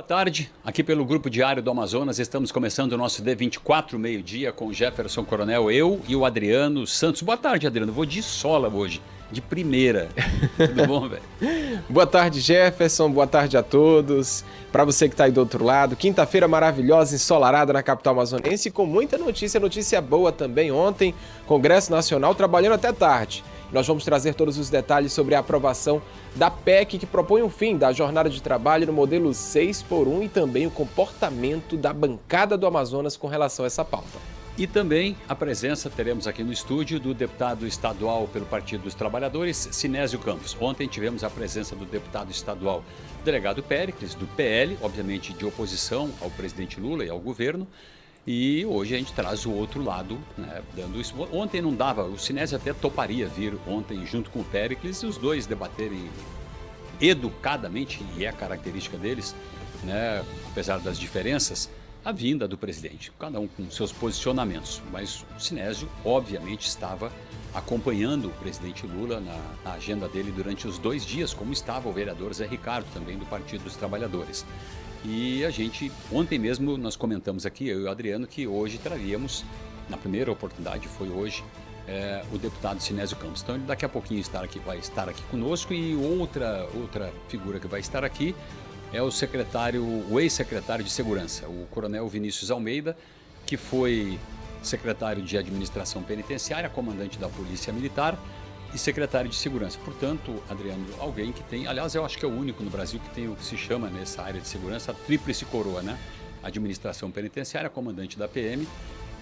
tarde, aqui pelo Grupo Diário do Amazonas, estamos começando o nosso D24 meio-dia com o Jefferson Coronel, eu e o Adriano Santos. Boa tarde, Adriano, vou de sola hoje, de primeira. Tudo bom, velho? Boa tarde, Jefferson, boa tarde a todos. Para você que está aí do outro lado, quinta-feira maravilhosa, ensolarada na capital amazonense, com muita notícia boa também. Ontem, Congresso Nacional trabalhando até tarde. Nós vamos trazer todos os detalhes sobre a aprovação da PEC que propõe o fim da jornada de trabalho no modelo 6x1 e também o comportamento da bancada do Amazonas com relação a essa pauta. E também a presença, teremos aqui no estúdio, do deputado estadual pelo Partido dos Trabalhadores, Sinésio Campos. Ontem tivemos a presença do deputado estadual, delegado Péricles, do PL, obviamente de oposição ao presidente Lula e ao governo. E hoje a gente traz o outro lado, né, dando isso. Ontem não dava, o Sinésio até toparia vir ontem junto com o Péricles e os dois debaterem educadamente, e é a característica deles, né, apesar das diferenças, a vinda do presidente, cada um com seus posicionamentos. Mas o Sinésio, obviamente, estava acompanhando o presidente Lula na agenda dele durante os 2 dias, como estava o vereador Zé Ricardo, também do Partido dos Trabalhadores. E a gente, ontem mesmo, nós comentamos aqui, eu e o Adriano, que hoje traríamos, na primeira oportunidade, foi hoje, o deputado Sinésio Campos. Então, ele daqui a pouquinho vai estar aqui conosco, e outra figura que vai estar aqui é o ex-secretário de Segurança, o coronel Vinícius Almeida, que foi secretário de Administração Penitenciária, comandante da Polícia Militar e secretário de Segurança. Portanto, Adriano, alguém que tem, aliás, eu acho que é o único no Brasil que tem o que se chama nessa área de segurança a tríplice coroa, né? Administração Penitenciária, comandante da PM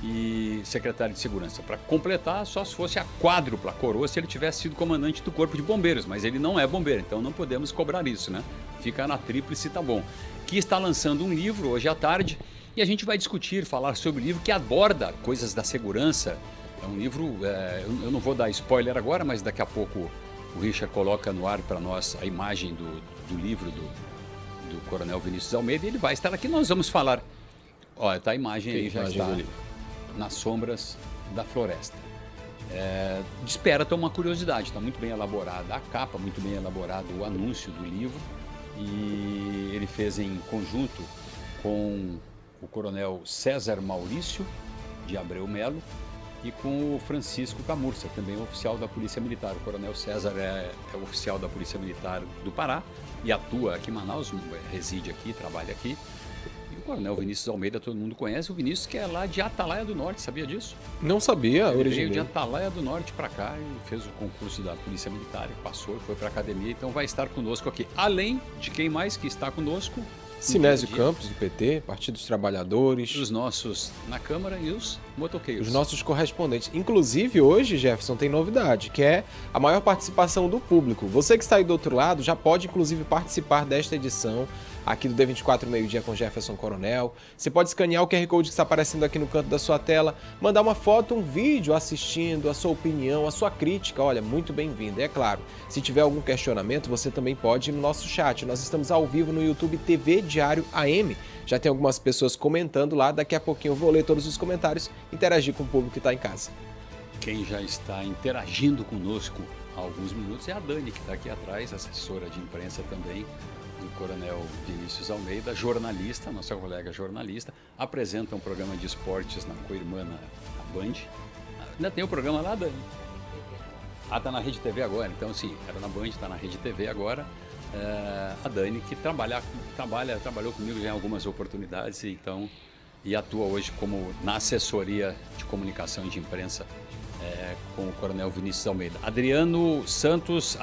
e secretário de Segurança. Para completar, só se fosse a quádrupla coroa se ele tivesse sido comandante do Corpo de Bombeiros, mas ele não é bombeiro, então não podemos cobrar isso, né? Fica na tríplice, tá bom. Que está lançando um livro hoje à tarde e a gente vai discutir, falar sobre o livro que aborda coisas da segurança. É um livro, eu não vou dar spoiler agora, mas daqui a pouco o Richard coloca no ar para nós a imagem do livro do coronel Vinícius Almeida, e ele vai estar aqui. Nós vamos falar, olha, tá a imagem aí, já está nas sombras da floresta. Desperta uma curiosidade, está muito bem elaborada a capa, muito bem elaborado o anúncio do livro, e ele fez em conjunto com o coronel César Maurício de Abreu Melo e com o Francisco Camurça, também oficial da Polícia Militar. O coronel César é oficial da Polícia Militar do Pará e atua aqui em Manaus, reside aqui, trabalha aqui. E o coronel Vinícius Almeida, todo mundo conhece, o Vinícius que é lá de Atalaia do Norte, sabia disso? Não sabia, ele veio de Atalaia do Norte para cá e fez o concurso da Polícia Militar, e passou, foi para a academia, então vai estar conosco aqui. Além de quem mais que está conosco? Sinésio Campos, do PT, Partido dos Trabalhadores. Os nossos na Câmara e os motoqueiros. Os nossos correspondentes. Inclusive, hoje, Jefferson, tem novidade, que é a maior participação do público. Você que está aí do outro lado já pode, inclusive, participar desta edição aqui do D24 meio-dia com Jefferson Coronel. Você pode escanear o QR Code que está aparecendo aqui no canto da sua tela, mandar uma foto, um vídeo assistindo, a sua opinião, a sua crítica. Olha, muito bem-vindo. É claro, se tiver algum questionamento, você também pode ir no nosso chat. Nós estamos ao vivo no YouTube TV Diário AM. Já tem algumas pessoas comentando lá. Daqui a pouquinho eu vou ler todos os comentários, interagir com o público que está em casa. Quem já está interagindo conosco há alguns minutos é a Dani, que está aqui atrás, assessora de imprensa também do coronel Vinícius Almeida, jornalista, nossa colega jornalista, apresenta um programa de esportes na co-irmã na Band. Ainda tem o programa lá, Dani? Tá na Rede TV agora, então assim, era na Band, tá na Rede TV agora. A Dani, que trabalhou comigo já em algumas oportunidades, então, e atua hoje como na assessoria de comunicação e de imprensa com o coronel Vinícius Almeida. Adriano Santos,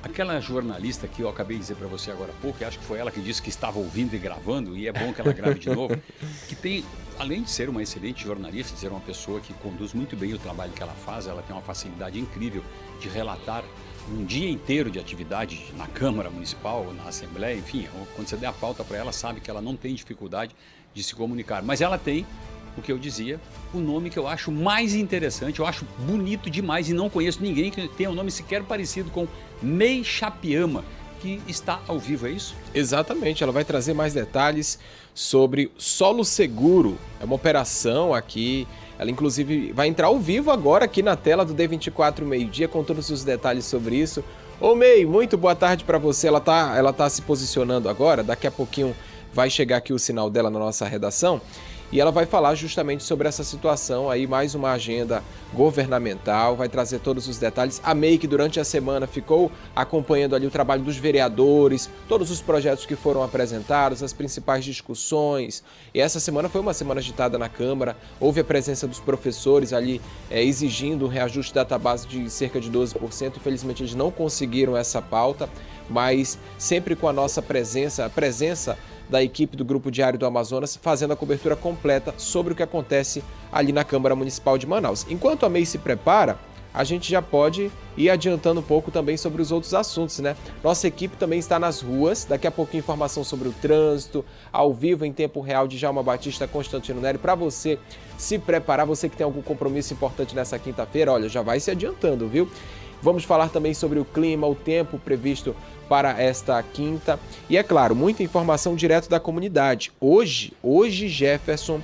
aquela jornalista que eu acabei de dizer para você agora há pouco, e acho que foi ela que disse que estava ouvindo e gravando, e é bom que ela grave de novo, que tem, além de ser uma excelente jornalista, de ser uma pessoa que conduz muito bem o trabalho que ela faz, ela tem uma facilidade incrível de relatar um dia inteiro de atividade na Câmara Municipal, na Assembleia, enfim, quando você der a pauta para ela, sabe que ela não tem dificuldade de se comunicar, mas ela tem, o que eu dizia, o nome que eu acho mais interessante, eu acho bonito demais e não conheço ninguém que tenha um nome sequer parecido com Mei Chapiama, que está ao vivo, é isso? Exatamente, ela vai trazer mais detalhes sobre Solo Seguro, é uma operação aqui, ela inclusive vai entrar ao vivo agora aqui na tela do D24 meio-dia com todos os detalhes sobre isso. Ô May, muito boa tarde para você. Ela tá se posicionando agora, daqui a pouquinho vai chegar aqui o sinal dela na nossa redação e ela vai falar justamente sobre essa situação aí, mais uma agenda governamental, vai trazer todos os detalhes. A May, que durante a semana ficou acompanhando ali o trabalho dos vereadores, todos os projetos que foram apresentados, as principais discussões. E essa semana foi uma semana agitada na Câmara, houve a presença dos professores ali exigindo um reajuste da database de cerca de 12%. Infelizmente eles não conseguiram essa pauta, mas sempre com a nossa presença, a presença da equipe do Grupo Diário do Amazonas, fazendo a cobertura completa sobre o que acontece ali na Câmara Municipal de Manaus. Enquanto a May se prepara, a gente já pode ir adiantando um pouco também sobre os outros assuntos, né? Nossa equipe também está nas ruas, daqui a pouco informação sobre o trânsito, ao vivo em tempo real de Djalma Batista, Constantino Nery, para você se preparar, você que tem algum compromisso importante nessa quinta-feira, olha, já vai se adiantando, viu? Vamos falar também sobre o clima, o tempo previsto para esta quinta. E é claro, muita informação direto da comunidade. Hoje, Jefferson,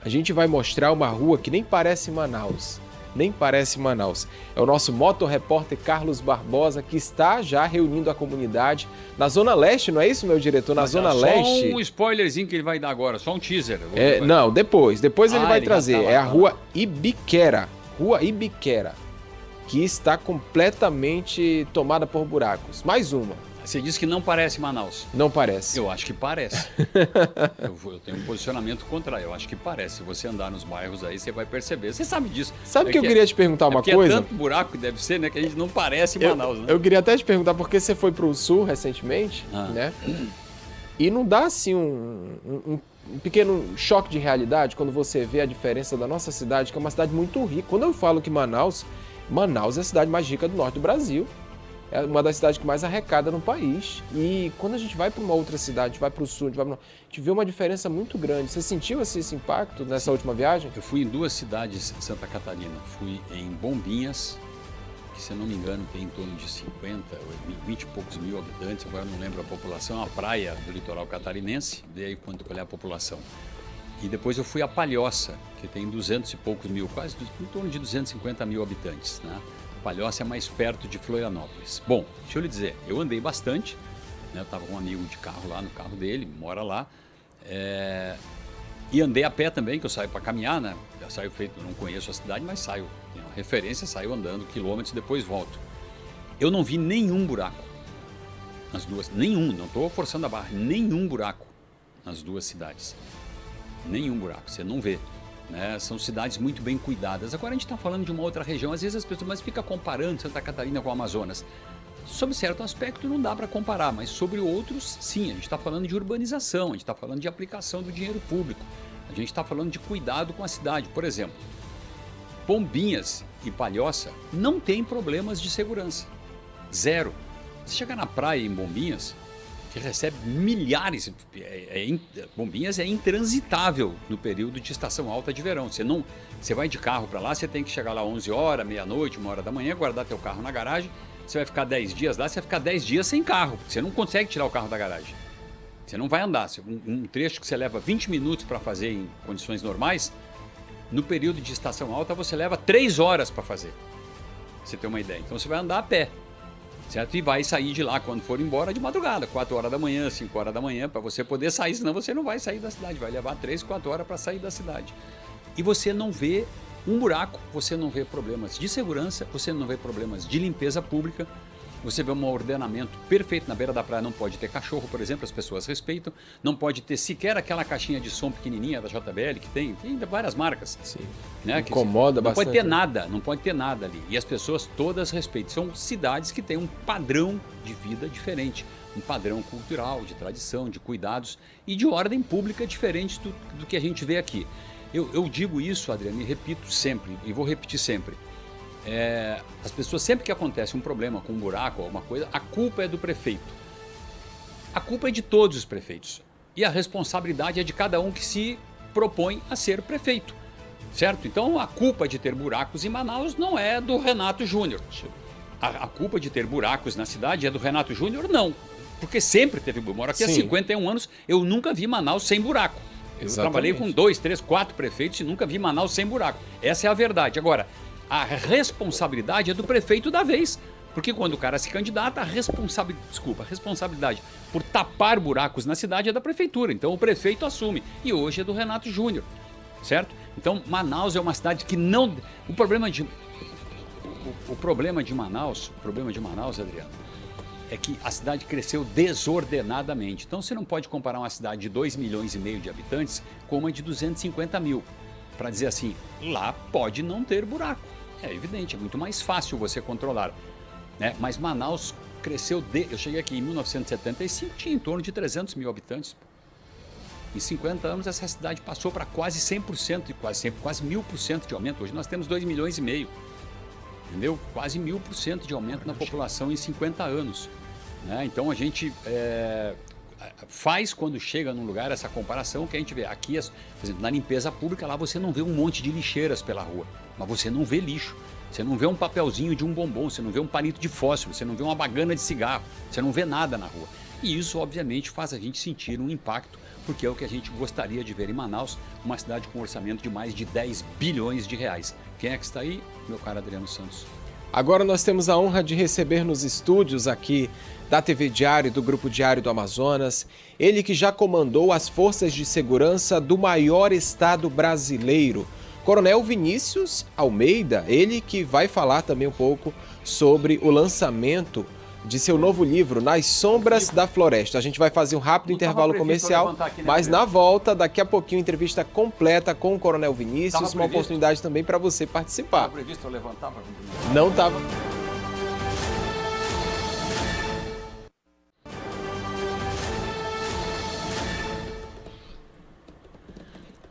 a gente vai mostrar uma rua que nem parece Manaus. Nem parece Manaus. É o nosso motorrepórter Carlos Barbosa, que está já reunindo a comunidade na Zona Leste, não é isso, meu diretor? Na Zona Leste. Só um spoilerzinho que ele vai dar agora, só um teaser. Não, depois ele vai trazer. Tá lá, é a Rua Ibiquera. Rua Ibiquera, que está completamente tomada por buracos. Mais uma. Você disse que não parece Manaus. Não parece. Eu acho que parece. eu tenho um posicionamento contrário. Eu acho que parece. Se você andar nos bairros aí, você vai perceber. Você sabe disso. Sabe que eu queria te perguntar uma coisa? É tanto buraco que deve ser, né? Que a gente não parece Manaus, né? Eu queria até te perguntar, porque você foi para o sul recentemente, né? E não dá assim um pequeno choque de realidade quando você vê a diferença da nossa cidade, que é uma cidade muito rica. Quando eu falo que Manaus é a cidade mais rica do norte do Brasil. É uma das cidades que mais arrecada no país. E quando a gente vai para uma outra cidade, vai para o sul, a gente vê uma diferença muito grande. Você sentiu esse impacto nessa última viagem? Eu fui em duas cidades de Santa Catarina. Fui em Bombinhas, que se eu não me engano tem em torno de 50, 20 e poucos mil habitantes, agora não lembro a população, é uma praia do litoral catarinense, daí quando olhar a população. E depois eu fui a Palhoça, que tem 200 e poucos mil, quase em torno de 250 mil habitantes, né? Palhoça é mais perto de Florianópolis. Bom, deixa eu lhe dizer, eu andei bastante, né? Eu estava com um amigo de carro lá, no carro dele, mora lá, e andei a pé também, que eu saio para caminhar, né? Já saio feito, não conheço a cidade, mas saio, tenho uma referência, saio andando quilômetros e depois volto. Eu não vi nenhum buraco nas duas, nenhum, não estou forçando a barra, nenhum buraco nas duas cidades. Nenhum buraco, você não vê. Né? São cidades muito bem cuidadas. Agora a gente está falando de uma outra região, às vezes as pessoas mas fica comparando Santa Catarina com o Amazonas. Sob certo aspecto não dá para comparar, mas sobre outros sim, a gente está falando de urbanização, a gente está falando de aplicação do dinheiro público, a gente está falando de cuidado com a cidade. Por exemplo, Bombinhas e Palhoça não tem problemas de segurança, zero. Você chega na praia em Bombinhas, que recebe milhares, Bombinhas é intransitável no período de estação alta de verão. Você vai de carro para lá, você tem que chegar lá 11 horas, meia-noite, 1 hora da manhã, guardar teu carro na garagem, você vai ficar 10 dias lá, você vai ficar 10 dias sem carro, porque você não consegue tirar o carro da garagem. Você não vai andar. Um trecho que você leva 20 minutos para fazer em condições normais, no período de estação alta você leva 3 horas para fazer. Pra você ter uma ideia. Então você vai andar a pé. Certo? E vai sair de lá quando for embora de madrugada, 4 horas da manhã, 5 horas da manhã, para você poder sair, senão você não vai sair da cidade, vai levar 3, 4 horas para sair da cidade. E você não vê um buraco, você não vê problemas de segurança, você não vê problemas de limpeza pública, você vê um ordenamento perfeito. Na beira da praia não pode ter cachorro, por exemplo, as pessoas respeitam, não pode ter sequer aquela caixinha de som pequenininha da JBL, que tem várias marcas. Sim. Né? Incomoda bastante. Não pode ter nada ali. E as pessoas todas respeitam. São cidades que têm um padrão de vida diferente, um padrão cultural, de tradição, de cuidados e de ordem pública diferente do que a gente vê aqui. Eu digo isso, Adriano, e repito sempre, e vou repetir sempre. As pessoas, sempre que acontece um problema com um buraco ou alguma coisa, a culpa é do prefeito. A culpa é de todos os prefeitos. E a responsabilidade é de cada um que se propõe a ser prefeito. Certo? Então a culpa de ter buracos em Manaus não é do Renato Júnior. A culpa de ter buracos na cidade é do Renato Júnior? Não. Porque sempre teve. Eu moro aqui há 51 anos, eu nunca vi Manaus sem buraco. Eu trabalhei com 2, 3, 4 prefeitos e nunca vi Manaus sem buraco. Essa é a verdade. Agora, a responsabilidade é do prefeito da vez, Porque quando o cara se candidata, a responsabilidade por tapar buracos na cidade é da prefeitura. Então o prefeito assume. E hoje é do Renato Júnior, certo? Então Manaus é uma cidade que não... O problema de Manaus, Adriano, é que a cidade cresceu desordenadamente. Então você não pode comparar uma cidade de 2,5 milhões de habitantes com uma de 250 mil. Para dizer assim, lá pode não ter buraco. É evidente, é muito mais fácil você controlar, né? Mas Manaus cresceu... Eu cheguei aqui em 1975, tinha em torno de 300 mil habitantes. Em 50 anos essa cidade passou para quase 100%, quase 1000% de aumento. Hoje nós temos 2,5 milhões. Entendeu? Quase 1000% de aumento na população em 50 anos. Né? Então a gente faz, quando chega num lugar, essa comparação que a gente vê. Aqui, por exemplo, na limpeza pública, lá você não vê um monte de lixeiras pela rua, mas você não vê lixo. Você não vê um papelzinho de um bombom, você não vê um palito de fósforo, você não vê uma bagana de cigarro, você não vê nada na rua. E isso, obviamente, faz a gente sentir um impacto, porque é o que a gente gostaria de ver em Manaus, uma cidade com um orçamento de mais de 10 bilhões de reais. Quem é que está aí? Meu caro Adriano Santos. Agora nós temos a honra de receber nos estúdios aqui da TV Diário, do Grupo Diário do Amazonas, ele que já comandou as forças de segurança do maior estado brasileiro, Coronel Vinícius Almeida, ele que vai falar também um pouco sobre o lançamento de seu novo livro, Nas Sombras da Floresta. A gente vai fazer um rápido intervalo comercial, mas na volta, daqui a pouquinho, entrevista completa com o Coronel Vinícius, uma oportunidade também para você participar. Estava previsto eu levantar para Não estava.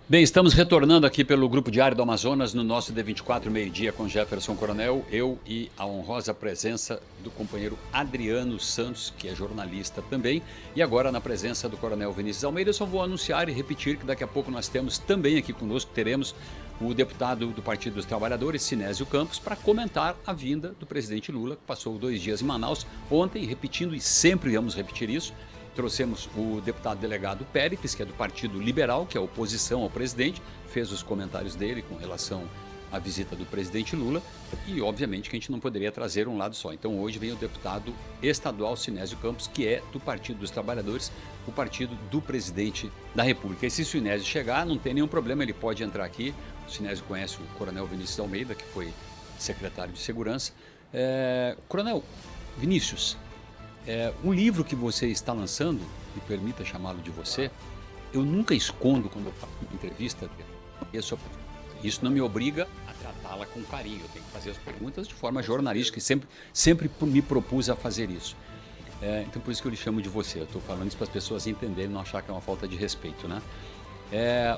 Bem, estamos retornando aqui pelo Grupo Diário do Amazonas no nosso D24 meio-dia com Jefferson Coronel, eu e a honrosa presença do companheiro Adriano Santos, que é jornalista também, e agora na presença do Coronel Vinícius Almeida. Eu só vou anunciar e repetir que daqui a pouco nós temos também aqui conosco, teremos o deputado do Partido dos Trabalhadores, Sinésio Campos, para comentar a vinda do presidente Lula, que passou 2 dias em Manaus ontem, repetindo, e sempre vamos repetir isso. Trouxemos o deputado delegado Péricles, que é do Partido Liberal, que é a oposição ao presidente, fez os comentários dele com relação à visita do presidente Lula e, obviamente, que a gente não poderia trazer um lado só. Então, hoje vem o deputado estadual Sinésio Campos, que é do Partido dos Trabalhadores, o partido do presidente da República. E se o Sinésio chegar, não tem nenhum problema, ele pode entrar aqui. O Sinésio conhece o Coronel Vinícius Almeida, que foi secretário de Segurança. Coronel Vinícius, um livro que você está lançando, me permita chamá-lo de você, eu nunca escondo quando eu faço uma entrevista, isso não me obriga a tratá-la com carinho, eu tenho que fazer as perguntas de forma jornalística e sempre me propus a fazer isso. Então por isso que eu lhe chamo de você, eu estou falando isso para as pessoas entenderem, não achar que é uma falta de respeito, né?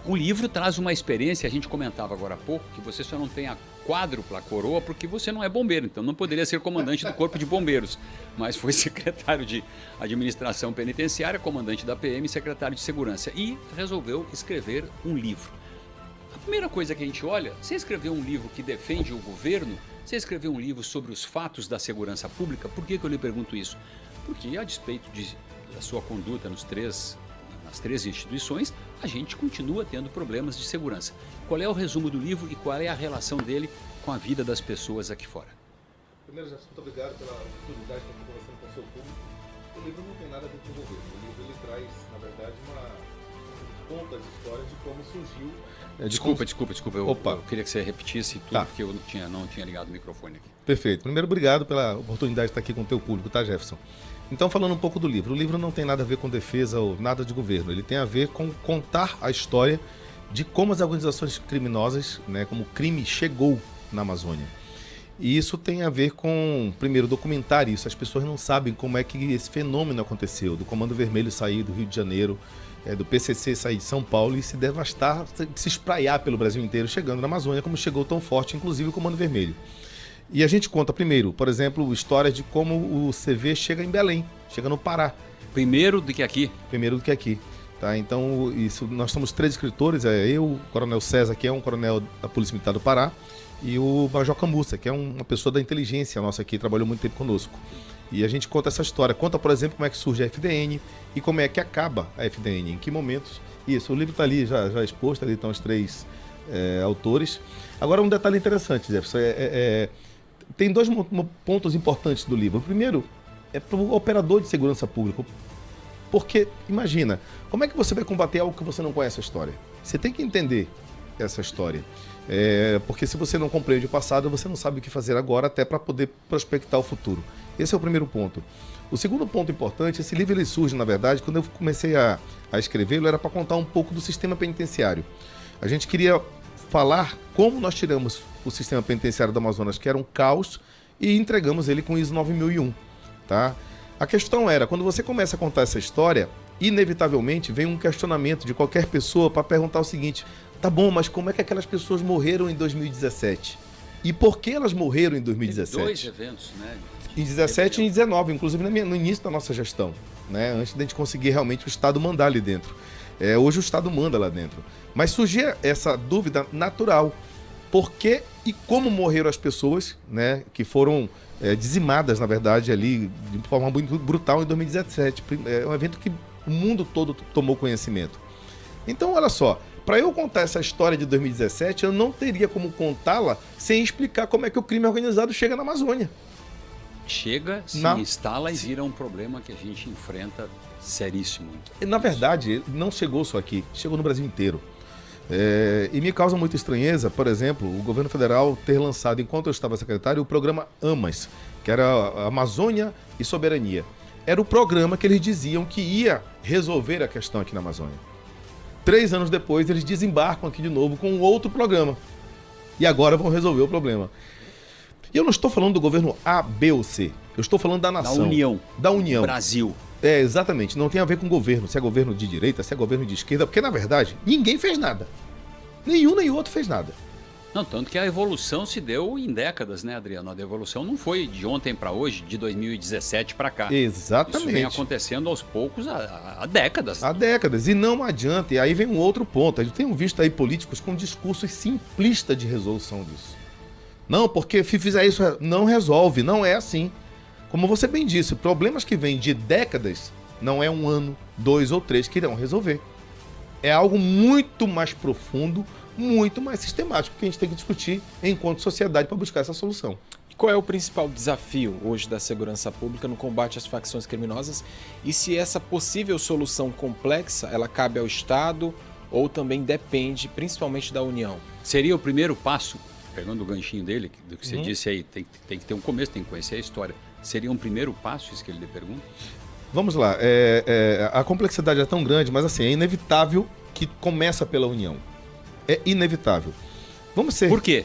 O livro traz uma experiência, a gente comentava agora há pouco, que você só não tem a quádrupla coroa porque você não é bombeiro, então não poderia ser comandante do Corpo de Bombeiros, mas foi secretário de Administração Penitenciária, comandante da PM e secretário de Segurança, e resolveu escrever um livro. A primeira coisa que a gente olha, você escreveu um livro que defende o governo, você escreveu um livro sobre os fatos da segurança pública. Por que eu lhe pergunto isso? Porque a despeito da sua conduta nas três instituições, a gente continua tendo problemas de segurança. Qual é o resumo do livro e qual é a relação dele com a vida das pessoas aqui fora? Primeiro, Jefferson, muito obrigado pela oportunidade de estar conversando com o seu público. O livro não tem nada a ver com o governo. O livro ele traz, na verdade, conta as histórias de como surgiu... Desculpa. Eu queria que você repetisse tudo, porque eu não tinha ligado o microfone aqui. Perfeito. Primeiro, obrigado pela oportunidade de estar aqui com o teu público, tá, Jefferson? Então, falando um pouco do livro. O livro não tem nada a ver com defesa ou nada de governo. Ele tem a ver com contar a história de como as organizações criminosas, né, como o crime chegou na Amazônia. E isso tem a ver com, primeiro, documentar isso. As pessoas não sabem como é que esse fenômeno aconteceu. Do Comando Vermelho sair do Rio de Janeiro, do PCC sair de São Paulo e se devastar, se espraiar pelo Brasil inteiro, chegando na Amazônia, como chegou tão forte, inclusive o Comando Vermelho. E a gente conta primeiro, por exemplo, histórias de como o CV chega em Belém, chega no Pará. Primeiro do que aqui. Tá? Então, nós somos 3 escritores, eu, o Coronel César, que é um coronel da Polícia Militar do Pará, e o Major Cambuça, que é uma pessoa da inteligência nossa aqui, trabalhou muito tempo conosco. E a gente conta essa história, conta, por exemplo, como é que surge a FDN e como é que acaba a FDN, em que momentos. Isso, o livro está ali já exposto, ali estão os 3 autores. Agora, um detalhe interessante, Jefferson, tem dois pontos importantes do livro. O primeiro é para o operador de segurança pública. Porque, imagina, como é que você vai combater algo que você não conhece a história? Você tem que entender essa história. Porque se você não compreende o passado, você não sabe o que fazer agora, até para poder prospectar o futuro. Esse é o primeiro ponto. O segundo ponto importante, esse livro ele surge, na verdade, quando eu comecei a escrevê-lo, era para contar um pouco do sistema penitenciário. A gente queria falar como nós tiramos o sistema penitenciário do Amazonas, que era um caos, e entregamos ele com ISO 9001. Tá? A questão era, quando você começa a contar essa história, inevitavelmente vem um questionamento de qualquer pessoa para perguntar o seguinte: tá bom, mas como é que aquelas pessoas morreram em 2017? E por que elas morreram em 2017? Tem dois eventos, né? Em 17 e em 19, inclusive no início da nossa gestão, né? Antes de a gente conseguir realmente o Estado mandar ali dentro. Hoje o Estado manda lá dentro. Mas surgia essa dúvida natural. Por que e como morreram as pessoas, né, que foram dizimadas, na verdade, ali de forma muito brutal em 2017. É um evento que o mundo todo tomou conhecimento. Então, olha só, para eu contar essa história de 2017, eu não teria como contá-la sem explicar como é que o crime organizado chega na Amazônia. Chega, se instala e vira um problema que a gente enfrenta seríssimo. Na verdade, não chegou só aqui, chegou no Brasil inteiro. E me causa muita estranheza, por exemplo, o governo federal ter lançado, enquanto eu estava secretário, o programa AMAS, que era a Amazônia e Soberania. Era o programa que eles diziam que ia resolver a questão aqui na Amazônia. 3 anos depois, eles desembarcam aqui de novo com outro programa. E agora vão resolver o problema. E eu não estou falando do governo A, B ou C. Eu estou falando da nação. Da União. Da União. Brasil. Exatamente. Não tem a ver com governo. Se é governo de direita, se é governo de esquerda. Porque, na verdade, ninguém fez nada. Nenhum nem outro fez nada. Não, tanto que a evolução se deu em décadas, né, Adriano? A evolução não foi de ontem para hoje, de 2017 para cá. Exatamente. Isso vem acontecendo aos poucos há décadas. Há décadas. E não adianta. E aí vem um outro ponto. A gente tem visto aí políticos com discursos simplistas de resolução disso. Não, porque se fizer isso, não resolve. Não é assim. Como você bem disse, problemas que vêm de décadas, não é 1 ano, 2 ou 3 que irão resolver. É algo muito mais profundo, muito mais sistemático que a gente tem que discutir enquanto sociedade para buscar essa solução. E qual é o principal desafio hoje da segurança pública no combate às facções criminosas? E se essa possível solução complexa, ela cabe ao Estado ou também depende principalmente da União? Seria o primeiro passo, pegando o ganchinho dele, do que você disse aí, tem que ter um começo, tem que conhecer a história. Seria um primeiro passo, isso que ele lhe pergunta? Vamos lá. A complexidade é tão grande, mas assim, é inevitável que começa pela União. É inevitável. Por quê?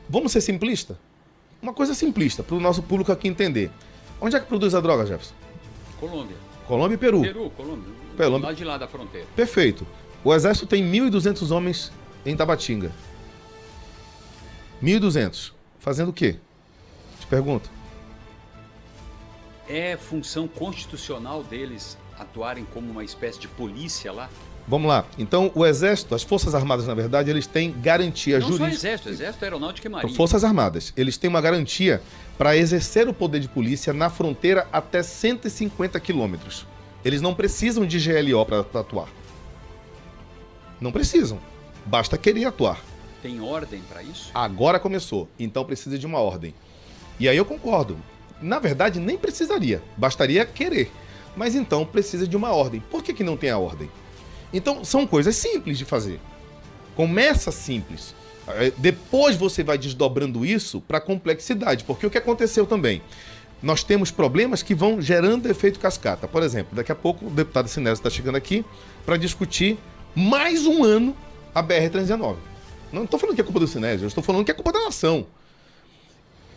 Vamos ser simplistas? Uma coisa simplista, para o nosso público aqui entender. Onde é que produz a droga, Jefferson? Colômbia. Colômbia e Peru. Colômbia. Lá de lá da fronteira. Perfeito. O Exército tem 1.200 homens em Tabatinga. 1.200. Fazendo o quê? Te pergunto. É função constitucional deles atuarem como uma espécie de polícia lá? Vamos lá. Então, o Exército, as Forças Armadas, na verdade, eles têm garantia jurídica. Não só Exército, Aeronáutica e Marinha. Forças Armadas. Eles têm uma garantia para exercer o poder de polícia na fronteira até 150 quilômetros. Eles não precisam de GLO para atuar. Não precisam. Basta querer atuar. Tem ordem para isso? Agora começou. Então precisa de uma ordem. E aí eu concordo. Na verdade, nem precisaria. Bastaria querer. Mas então precisa de uma ordem. Por que não tem a ordem? Então são coisas simples de fazer. Começa simples. Depois você vai desdobrando isso para complexidade. Porque o que aconteceu também? Nós temos problemas que vão gerando efeito cascata. Por exemplo, daqui a pouco o deputado Sinésio está chegando aqui para discutir mais um ano a BR-319. Não estou falando que é culpa do Sinésio, eu estou falando que é culpa da nação.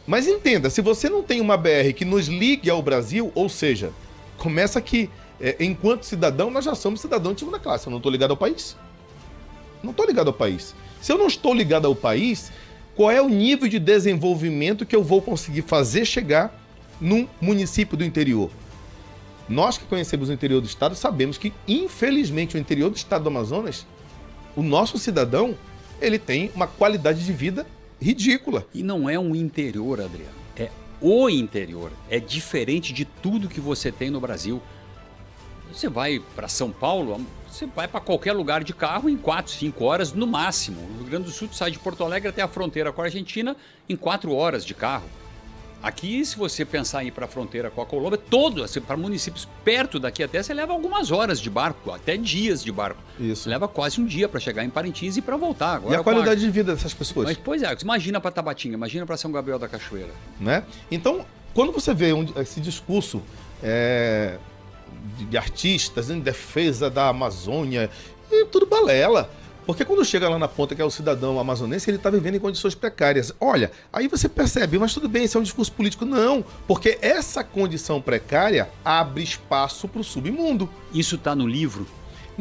Mas entenda, se você não tem uma BR que nos ligue ao Brasil, ou seja, começa que, enquanto cidadão, nós já somos cidadão de segunda classe. Eu não estou ligado ao país. Não estou ligado ao país. Se eu não estou ligado ao país, qual é o nível de desenvolvimento que eu vou conseguir fazer chegar num município do interior? Nós que conhecemos o interior do estado sabemos que, infelizmente, o interior do estado do Amazonas, o nosso cidadão, ele tem uma qualidade de vida ridícula. E não é um interior, Adriano. É o interior. É diferente de tudo que você tem no Brasil. Você vai para São Paulo, você vai para qualquer lugar de carro em 4, 5 horas no máximo. O Rio Grande do Sul sai de Porto Alegre até a fronteira com a Argentina em 4 horas de carro. Aqui, se você pensar em ir para a fronteira com a Colômbia, todo, assim, para municípios perto daqui até, você leva algumas horas de barco, até dias de barco. Isso. Você leva quase um dia para chegar em Parintins e para voltar. Agora, E a qualidade de vida dessas pessoas? Mas, pois é, imagina para Tabatinga, imagina para São Gabriel da Cachoeira. Né? Então, quando você vê esse discurso de artistas em defesa da Amazônia, é tudo balela. Porque quando chega lá na ponta, que é o cidadão amazonense, ele está vivendo em condições precárias. Olha, aí você percebe, mas tudo bem, isso é um discurso político. Não, porque essa condição precária abre espaço para o submundo. Isso está no livro?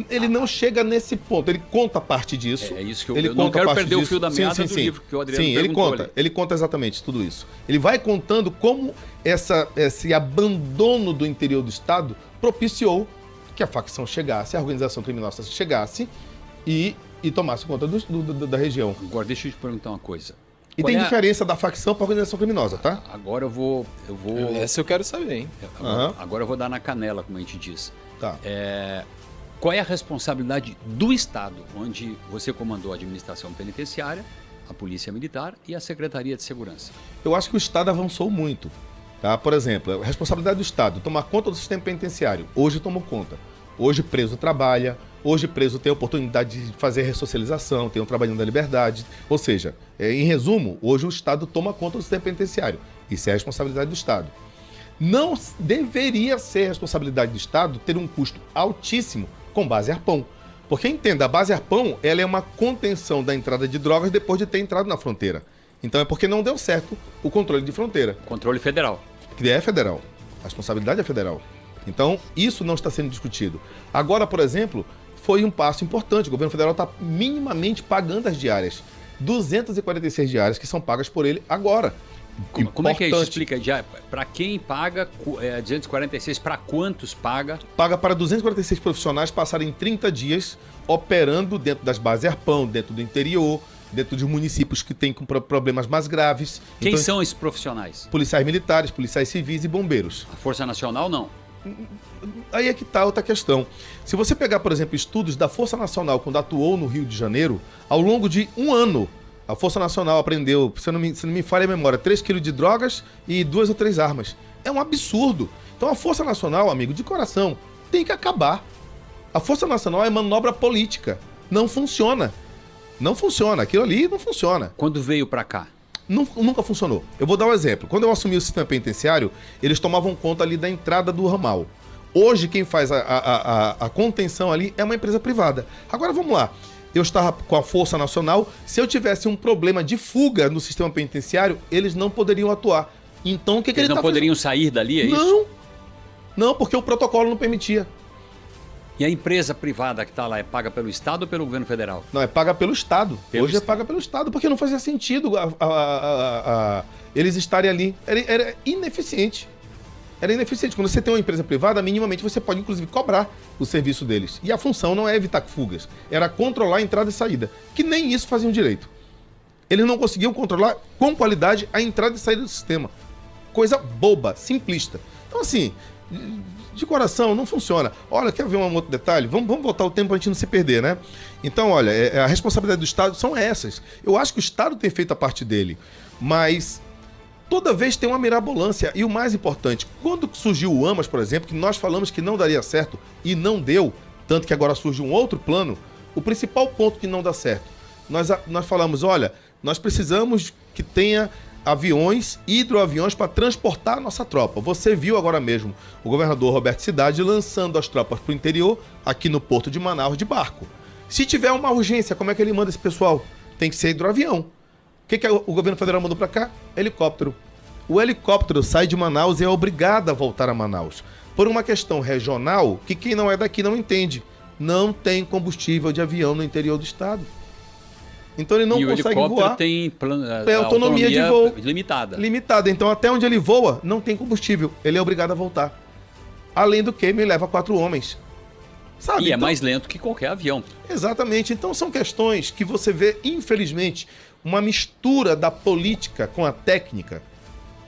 Ele não chega nesse ponto, ele conta parte disso. É isso que eu, ele eu não conta quero parte perder disso. o fio da meada do livro que o Adriano perguntou ali. Ele conta exatamente tudo isso. Ele vai contando como esse abandono do interior do Estado propiciou que a facção chegasse, a organização criminosa chegasse e tomasse conta da região. Agora, deixa eu te perguntar uma coisa. E tem diferença da facção para a organização criminosa, tá? Agora eu vou... Essa eu quero saber, hein? Agora eu vou dar na canela, como a gente diz. Tá. Qual é a responsabilidade do Estado, onde você comandou a administração penitenciária, a Polícia Militar e a Secretaria de Segurança? Eu acho que o Estado avançou muito. Tá? Por exemplo, a responsabilidade do Estado, tomar conta do sistema penitenciário. Hoje tomou conta. Hoje preso trabalha, hoje preso tem a oportunidade de fazer ressocialização, tem um trabalho da liberdade. Ou seja, em resumo, hoje o Estado toma conta do sistema penitenciário. Isso é a responsabilidade do Estado. Não deveria ser responsabilidade do Estado ter um custo altíssimo com base arpão. Porque entenda, a base arpão ela é uma contenção da entrada de drogas depois de ter entrado na fronteira. Então é porque não deu certo o controle de fronteira. Controle federal. Que é federal. A responsabilidade é federal. Então, isso não está sendo discutido. Agora, por exemplo, foi um passo importante. O governo federal está minimamente pagando as diárias. 246 diárias que são pagas por ele agora. Como é que é isso? Explica. Para quem paga 246, para quantos paga? Paga para 246 profissionais passarem 30 dias operando dentro das bases arpão, dentro do interior, dentro de municípios que têm problemas mais graves. Quem então, são esses profissionais? Policiais militares, policiais civis e bombeiros. A Força Nacional, não? Aí é que está outra questão. Se você pegar, por exemplo, estudos da Força Nacional quando atuou no Rio de Janeiro, ao longo de um ano, a Força Nacional apreendeu, se não me falha a memória, 3 quilos de drogas e 2 ou 3 armas. É um absurdo. Então a Força Nacional, amigo, de coração, tem que acabar. A Força Nacional é manobra política. Não funciona. Não funciona. Aquilo ali não funciona. Quando veio para cá? Nunca funcionou. Eu vou dar um exemplo. Quando eu assumi o sistema penitenciário, eles tomavam conta ali da entrada do ramal. Hoje, quem faz a contenção ali é uma empresa privada. Agora, vamos lá. Eu estava com a Força Nacional. Se eu tivesse um problema de fuga no sistema penitenciário, eles não poderiam atuar. Então, o que eles não poderiam sair dali, é isso? Não, porque o protocolo não permitia. E a empresa privada que está lá é paga pelo Estado ou pelo governo federal? Não, é paga pelo Estado. Hoje é paga pelo Estado, porque não fazia sentido eles estarem ali. Era ineficiente. Era ineficiente. Quando você tem uma empresa privada, minimamente você pode, inclusive, cobrar o serviço deles. E a função não é evitar fugas, era controlar a entrada e saída, que nem isso faziam direito. Eles não conseguiam controlar com qualidade a entrada e saída do sistema. Coisa boba, simplista. Então, assim, de coração, não funciona. Olha, quer ver um outro detalhe? Vamos botar o tempo para a gente não se perder, né? Então, olha, a responsabilidade do Estado são essas. Eu acho que o Estado tem feito a parte dele, mas toda vez tem uma mirabolância. E o mais importante, quando surgiu o AMAS, por exemplo, que nós falamos que não daria certo e não deu, tanto que agora surge um outro plano, o principal ponto que não dá certo, nós falamos, olha, nós precisamos que tenha aviões, hidroaviões para transportar a nossa tropa. Você viu agora mesmo o governador Roberto Cidade lançando as tropas para o interior, aqui no porto de Manaus, de barco. Se tiver uma urgência, como é que ele manda esse pessoal? Tem que ser hidroavião. O que o governo federal mandou para cá? Helicóptero. O helicóptero sai de Manaus e é obrigado a voltar a Manaus. Por uma questão regional, que quem não é daqui não entende. Não tem combustível de avião no interior do estado. Então ele não consegue voar. E o helicóptero tem autonomia de voo limitada. Limitada. Então até onde ele voa, não tem combustível. Ele é obrigado a voltar. Além do que, me leva 4 homens. Sabe? E então, é mais lento que qualquer avião. Exatamente. Então são questões que você vê, infelizmente, uma mistura da política com a técnica.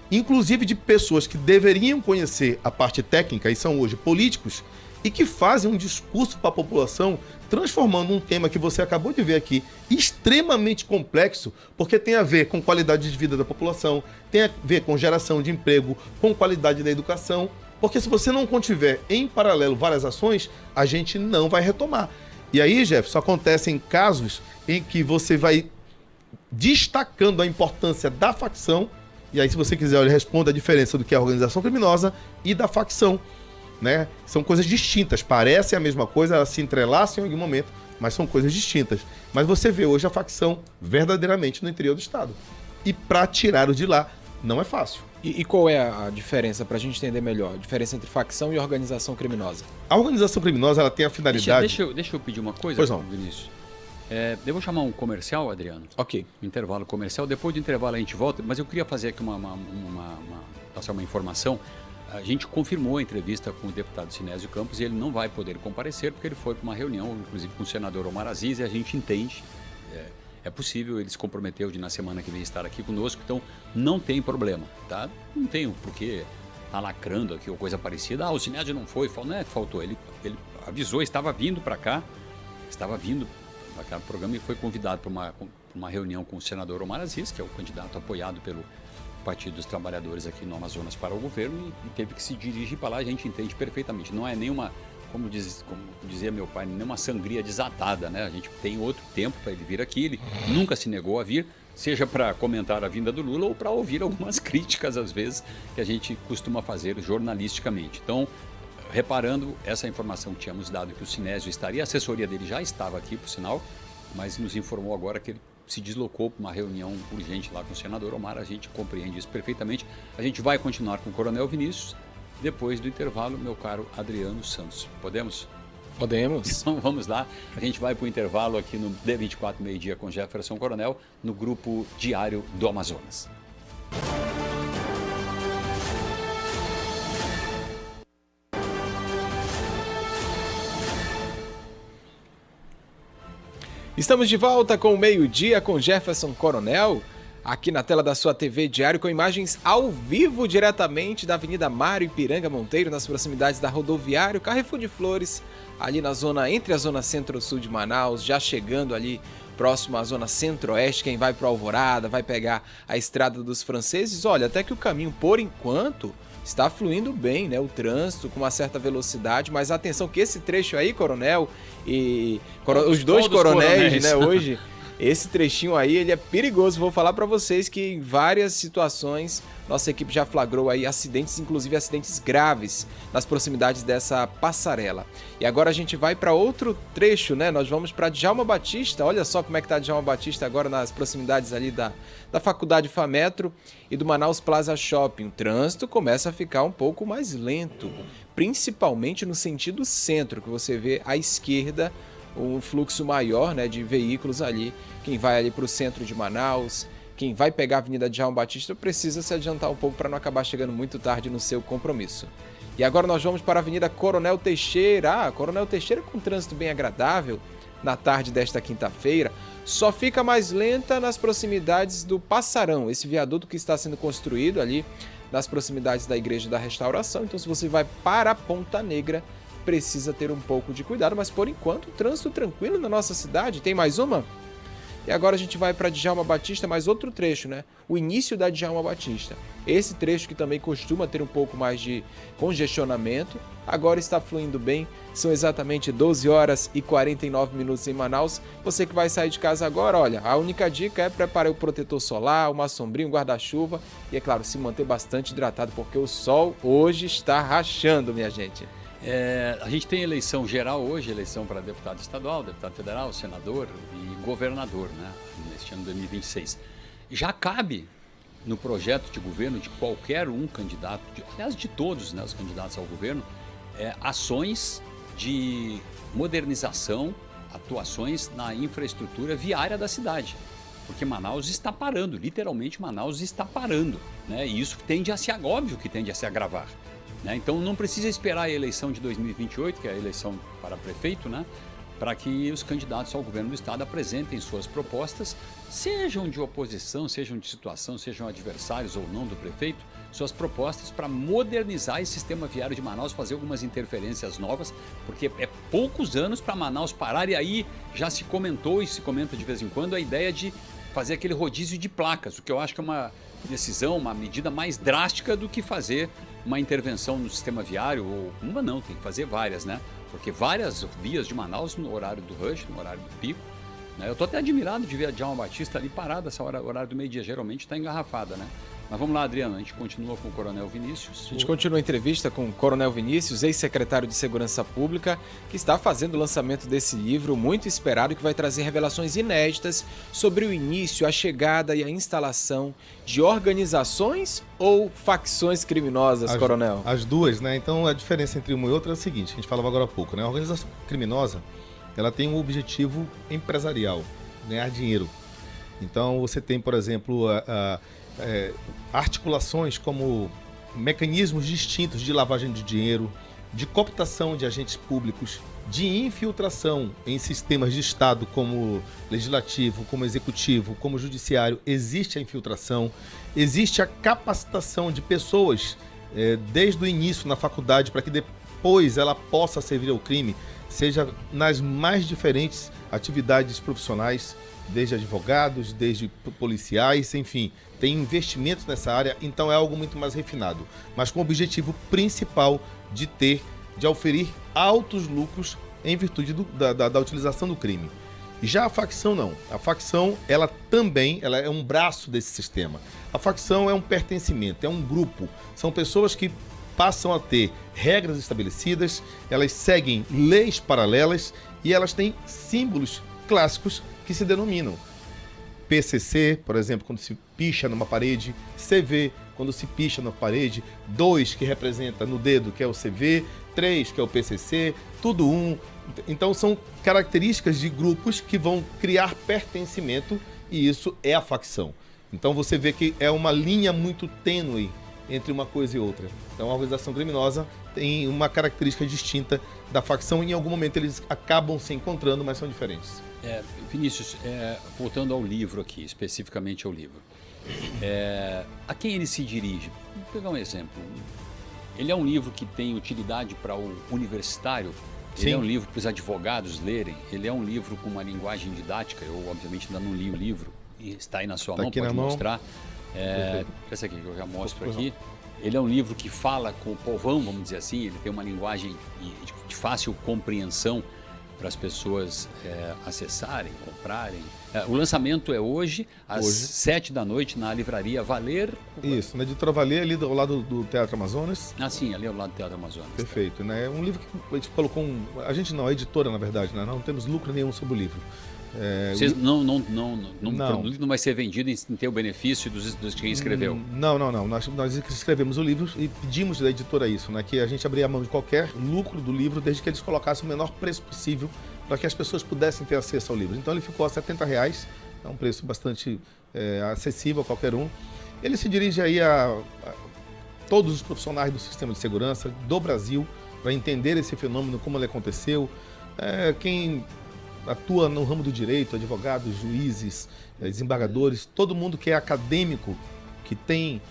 Inclusive de pessoas que deveriam conhecer a parte técnica e são hoje políticos, e que fazem um discurso para a população, transformando um tema que você acabou de ver aqui, extremamente complexo, porque tem a ver com qualidade de vida da população, tem a ver com geração de emprego, com qualidade da educação, porque se você não contiver em paralelo várias ações, a gente não vai retomar. E aí, Jefferson, acontecem casos em que você vai destacando a importância da facção, e aí se você quiser, ele responde a diferença do que é a organização criminosa e da facção, né? São coisas distintas, parecem a mesma coisa, elas se entrelaçam em algum momento, mas são coisas distintas. Mas você vê hoje a facção verdadeiramente no interior do estado. E para tirá-lo de lá não é fácil. E qual é a diferença, para a gente entender melhor, a diferença entre facção e organização criminosa? A organização criminosa, ela tem a finalidade... Deixa eu pedir uma coisa, pois não, Vinícius. Eu vou chamar um comercial, Adriano. Ok. Um intervalo comercial. Depois do intervalo a gente volta, mas eu queria fazer aqui passar uma informação. A gente confirmou a entrevista com o deputado Sinésio Campos e ele não vai poder comparecer porque ele foi para uma reunião, inclusive com o senador Omar Aziz, e a gente entende, é possível, ele se comprometeu de na semana que vem estar aqui conosco, então não tem problema, tá? Não tem porque tá lacrando aqui ou coisa parecida. O Sinésio não foi, não é que faltou, ele avisou, estava vindo para cá, para o programa e foi convidado para uma reunião com o senador Omar Aziz, que é o candidato apoiado pelo Partido dos Trabalhadores aqui no Amazonas para o governo, e teve que se dirigir para lá. A gente entende perfeitamente, não é nenhuma, como dizia meu pai, nenhuma sangria desatada, né? A gente tem outro tempo para ele vir aqui, ele nunca se negou a vir, seja para comentar a vinda do Lula ou para ouvir algumas críticas, às vezes, que a gente costuma fazer jornalisticamente. Então, reparando, essa informação que tínhamos dado que o Sinésio estaria, a assessoria dele já estava aqui, por sinal, mas nos informou agora que ele se deslocou para uma reunião urgente lá com o senador Omar, a gente compreende isso perfeitamente. A gente vai continuar com o Coronel Vinícius, depois do intervalo, meu caro Adriano Santos. Podemos? Podemos. Então vamos lá, a gente vai para o intervalo aqui no D24 Meio-Dia com Jefferson Coronel, no Grupo Diário do Amazonas. Estamos de volta com o Meio-Dia com Jefferson Coronel, aqui na tela da sua TV Diário, com imagens ao vivo diretamente da Avenida Mário Ipiranga Monteiro, nas proximidades da rodoviária Carrefour de Flores, ali na zona, entre a zona centro-sul de Manaus, já chegando ali próximo à zona centro-oeste. Quem vai para Alvorada, vai pegar a Estrada dos Franceses, olha, até que o caminho, por enquanto, está fluindo bem, né? O trânsito com uma certa velocidade, mas atenção que esse trecho aí, Coronel, e os dois coronéis, né, hoje, esse trechinho aí, ele é perigoso. Vou falar para vocês que em várias situações nossa equipe já flagrou aí acidentes, inclusive acidentes graves, nas proximidades dessa passarela. E agora a gente vai para outro trecho, né? Nós vamos para Djalma Batista. Olha só como é que tá Djalma Batista agora nas proximidades ali da Faculdade FAMetro e do Manaus Plaza Shopping. O trânsito começa a ficar um pouco mais lento, principalmente no sentido centro, que você vê à esquerda um fluxo maior, né, de veículos ali. Quem vai ali para o centro de Manaus, quem vai pegar a Avenida Djalma Batista precisa se adiantar um pouco para não acabar chegando muito tarde no seu compromisso. E agora nós vamos para a Avenida Coronel Teixeira. Coronel Teixeira com trânsito bem agradável na tarde desta quinta-feira. Só fica mais lenta nas proximidades do Passarão, esse viaduto que está sendo construído ali nas proximidades da Igreja da Restauração. Então, se você vai para a Ponta Negra, precisa ter um pouco de cuidado, mas por enquanto, trânsito tranquilo na nossa cidade. Tem mais uma? E agora a gente vai para Djalma Batista, mais outro trecho, né? O início da Djalma Batista. Esse trecho que também costuma ter um pouco mais de congestionamento, agora está fluindo bem. São exatamente 12 horas e 49 minutos em Manaus. Você que vai sair de casa agora, olha, a única dica é preparar o protetor solar, uma sombrinha, um guarda-chuva e, é claro, se manter bastante hidratado, porque o sol hoje está rachando, minha gente. A gente tem eleição geral hoje, eleição para deputado estadual, deputado federal, senador e governador, né, neste ano de 2026. Já cabe no projeto de governo de qualquer um candidato, aliás de todos, né, os candidatos ao governo, ações de modernização, atuações na infraestrutura viária da cidade. Porque Manaus está parando, literalmente Manaus está parando, né, e isso tende a ser, óbvio que tende a se agravar. Então não precisa esperar a eleição de 2028, que é a eleição para prefeito, né, para que os candidatos ao governo do estado apresentem suas propostas, sejam de oposição, sejam de situação, sejam adversários ou não do prefeito, suas propostas para modernizar esse sistema viário de Manaus, fazer algumas interferências novas, porque é poucos anos para Manaus parar, e aí já se comentou e se comenta de vez em quando a ideia de fazer aquele rodízio de placas, o que eu acho que é uma decisão, uma medida mais drástica do que fazer uma intervenção no sistema viário, ou uma não, tem que fazer várias, né? Porque várias vias de Manaus no horário do rush, no horário do pico, né? Eu estou até admirado de ver a Djalma Batista ali parada, essa hora, horário do meio-dia, geralmente está engarrafada, né? Mas vamos lá, Adriano, a gente continua com o Coronel Vinícius. A gente continua a entrevista com o Coronel Vinícius, ex-secretário de Segurança Pública, que está fazendo o lançamento desse livro muito esperado, que vai trazer revelações inéditas sobre o início, a chegada e a instalação de organizações ou facções criminosas, Coronel? As duas, né? Então a diferença entre uma e outra é o seguinte, a gente falava agora há pouco, né? A organização criminosa, ela tem um objetivo empresarial, ganhar dinheiro. Então você tem, por exemplo, articulações como mecanismos distintos de lavagem de dinheiro, de cooptação de agentes públicos, de infiltração em sistemas de Estado como legislativo, como executivo, como judiciário. Existe a infiltração, existe a capacitação de pessoas desde o início na faculdade para que depois ela possa servir ao crime, seja nas mais diferentes atividades profissionais, desde advogados, desde policiais, enfim, tem investimentos nessa área, então é algo muito mais refinado, mas com o objetivo principal de oferir altos lucros em virtude da utilização do crime. Já a facção não. A facção, ela é um braço desse sistema. A facção é um pertencimento, é um grupo, são pessoas que passam a ter regras estabelecidas, elas seguem leis paralelas e elas têm símbolos clássicos que se denominam PCC, por exemplo, quando se picha numa parede, CV, quando se picha na parede, 2, que representa no dedo, que é o CV, 3, que é o PCC, tudo um. Então são características de grupos que vão criar pertencimento e isso é a facção. Então você vê que é uma linha muito tênue entre uma coisa e outra. Então a organização criminosa tem uma característica distinta da facção e em algum momento eles acabam se encontrando, mas são diferentes. Vinícius, voltando ao livro aqui, especificamente ao livro, a quem ele se dirige? Vou pegar um exemplo. Ele é um livro que tem utilidade para o universitário? Ele Sim. é um livro para os advogados lerem? Ele é um livro com uma linguagem didática? Eu, obviamente, ainda não li o livro, e está aí na sua mão, aqui pode na mão. mostrar. Esse aqui que eu já mostro aqui. Ele é um livro que fala com o povão, vamos dizer assim, ele tem uma linguagem de fácil compreensão para as pessoas acessarem, comprarem. O lançamento é hoje, às 7 da noite, na livraria Valer. Isso, na editora Valer, ali ao lado do Teatro Amazonas. Ah, sim, ali ao lado do Teatro Amazonas. Perfeito, né? É um livro que a gente colocou a gente não, a editora, na verdade, né? Não temos lucro nenhum sobre o livro. Vocês o livro não vai ser vendido em ter o benefício dos quem escreveu? Não. Nós escrevemos o livro e pedimos da editora isso, né? Que a gente abria a mão de qualquer lucro do livro, desde que eles colocassem o menor preço possível para que as pessoas pudessem ter acesso ao livro. Então ele ficou a R$70, é um preço bastante acessível a qualquer um. Ele se dirige aí a todos os profissionais do sistema de segurança do Brasil para entender esse fenômeno, como ele aconteceu, quem atua no ramo do direito, advogados, juízes, desembargadores, todo mundo que é acadêmico, que tem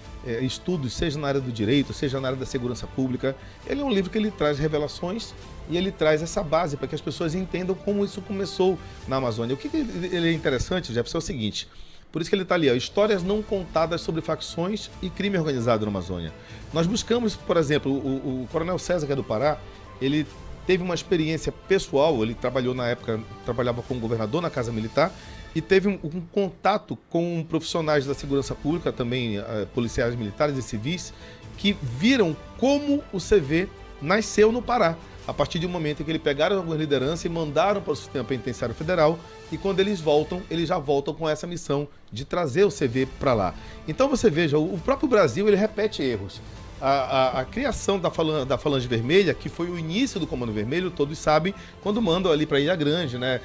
estudos, seja na área do direito, seja na área da segurança pública. Ele é um livro que ele traz revelações e ele traz essa base para que as pessoas entendam como isso começou na Amazônia. O que ele é interessante, Jefferson, é o seguinte, por isso que ele está ali, histórias não contadas sobre facções e crime organizado na Amazônia. Nós buscamos, por exemplo, o Coronel César, que é do Pará, ele teve uma experiência pessoal, ele trabalhava como governador na Casa Militar e teve um contato com profissionais da segurança pública, também policiais militares e civis, que viram como o CV nasceu no Pará, a partir de um momento em que eles pegaram alguma liderança e mandaram para o sistema penitenciário federal e quando eles voltam, eles já voltam com essa missão de trazer o CV para lá. Então você veja, o próprio Brasil ele repete erros. A criação da Falange Vermelha, que foi o início do Comando Vermelho, todos sabem, quando mandam ali para Ilha Grande, né,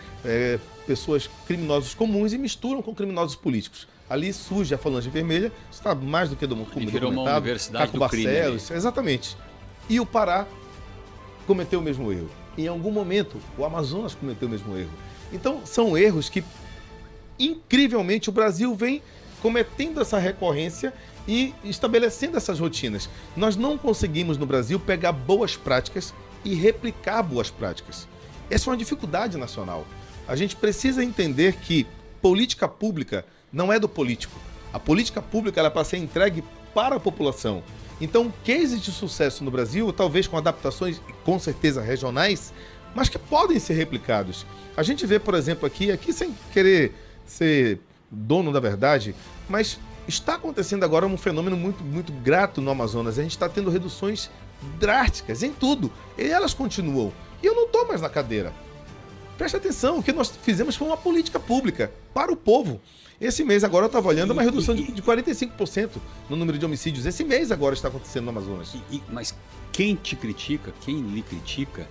pessoas criminosos comuns e misturam com criminosos políticos. Ali surge a Falange Vermelha, isso está mais do que documentado. Virou uma universidade Caco do crime. Barcelos, exatamente. E o Pará cometeu o mesmo erro. Em algum momento, o Amazonas cometeu o mesmo erro. Então, são erros que, incrivelmente, o Brasil vem cometendo essa recorrência e estabelecendo essas rotinas. Nós não conseguimos, no Brasil, pegar boas práticas e replicar boas práticas. Essa é uma dificuldade nacional. A gente precisa entender que política pública não é do político. A política pública ela é para ser entregue para a população. Então, cases de sucesso no Brasil, talvez com adaptações, com certeza, regionais, mas que podem ser replicados. A gente vê, por exemplo, aqui sem querer ser dono da verdade, mas está acontecendo agora um fenômeno muito, muito grato no Amazonas. A gente está tendo reduções drásticas em tudo. E elas continuam. E eu não estou mais na cadeira. Preste atenção, o que nós fizemos foi uma política pública para o povo. Esse mês agora eu estava olhando uma redução de 45% no número de homicídios. Esse mês agora está acontecendo no Amazonas. Mas quem te critica, quem lhe critica,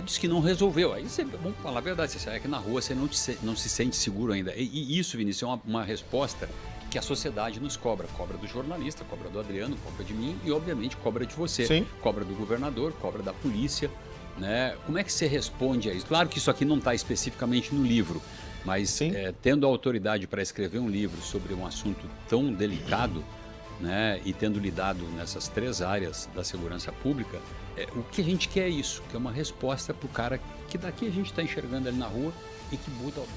diz que não resolveu. Aí você, vamos falar a verdade, você sai aqui na rua, você não se sente seguro ainda. E isso, Vinícius, é uma resposta que a sociedade nos cobra. Cobra do jornalista, cobra do Adriano, cobra de mim e, obviamente, cobra de você. Sim. Cobra do governador, cobra da polícia. Né? Como é que você responde a isso? Claro que isso aqui não está especificamente no livro, mas tendo a autoridade para escrever um livro sobre um assunto tão delicado, né, e tendo lidado nessas 3 áreas da segurança pública, o que a gente quer é isso, que é uma resposta para o cara que daqui a gente está enxergando ali na rua e que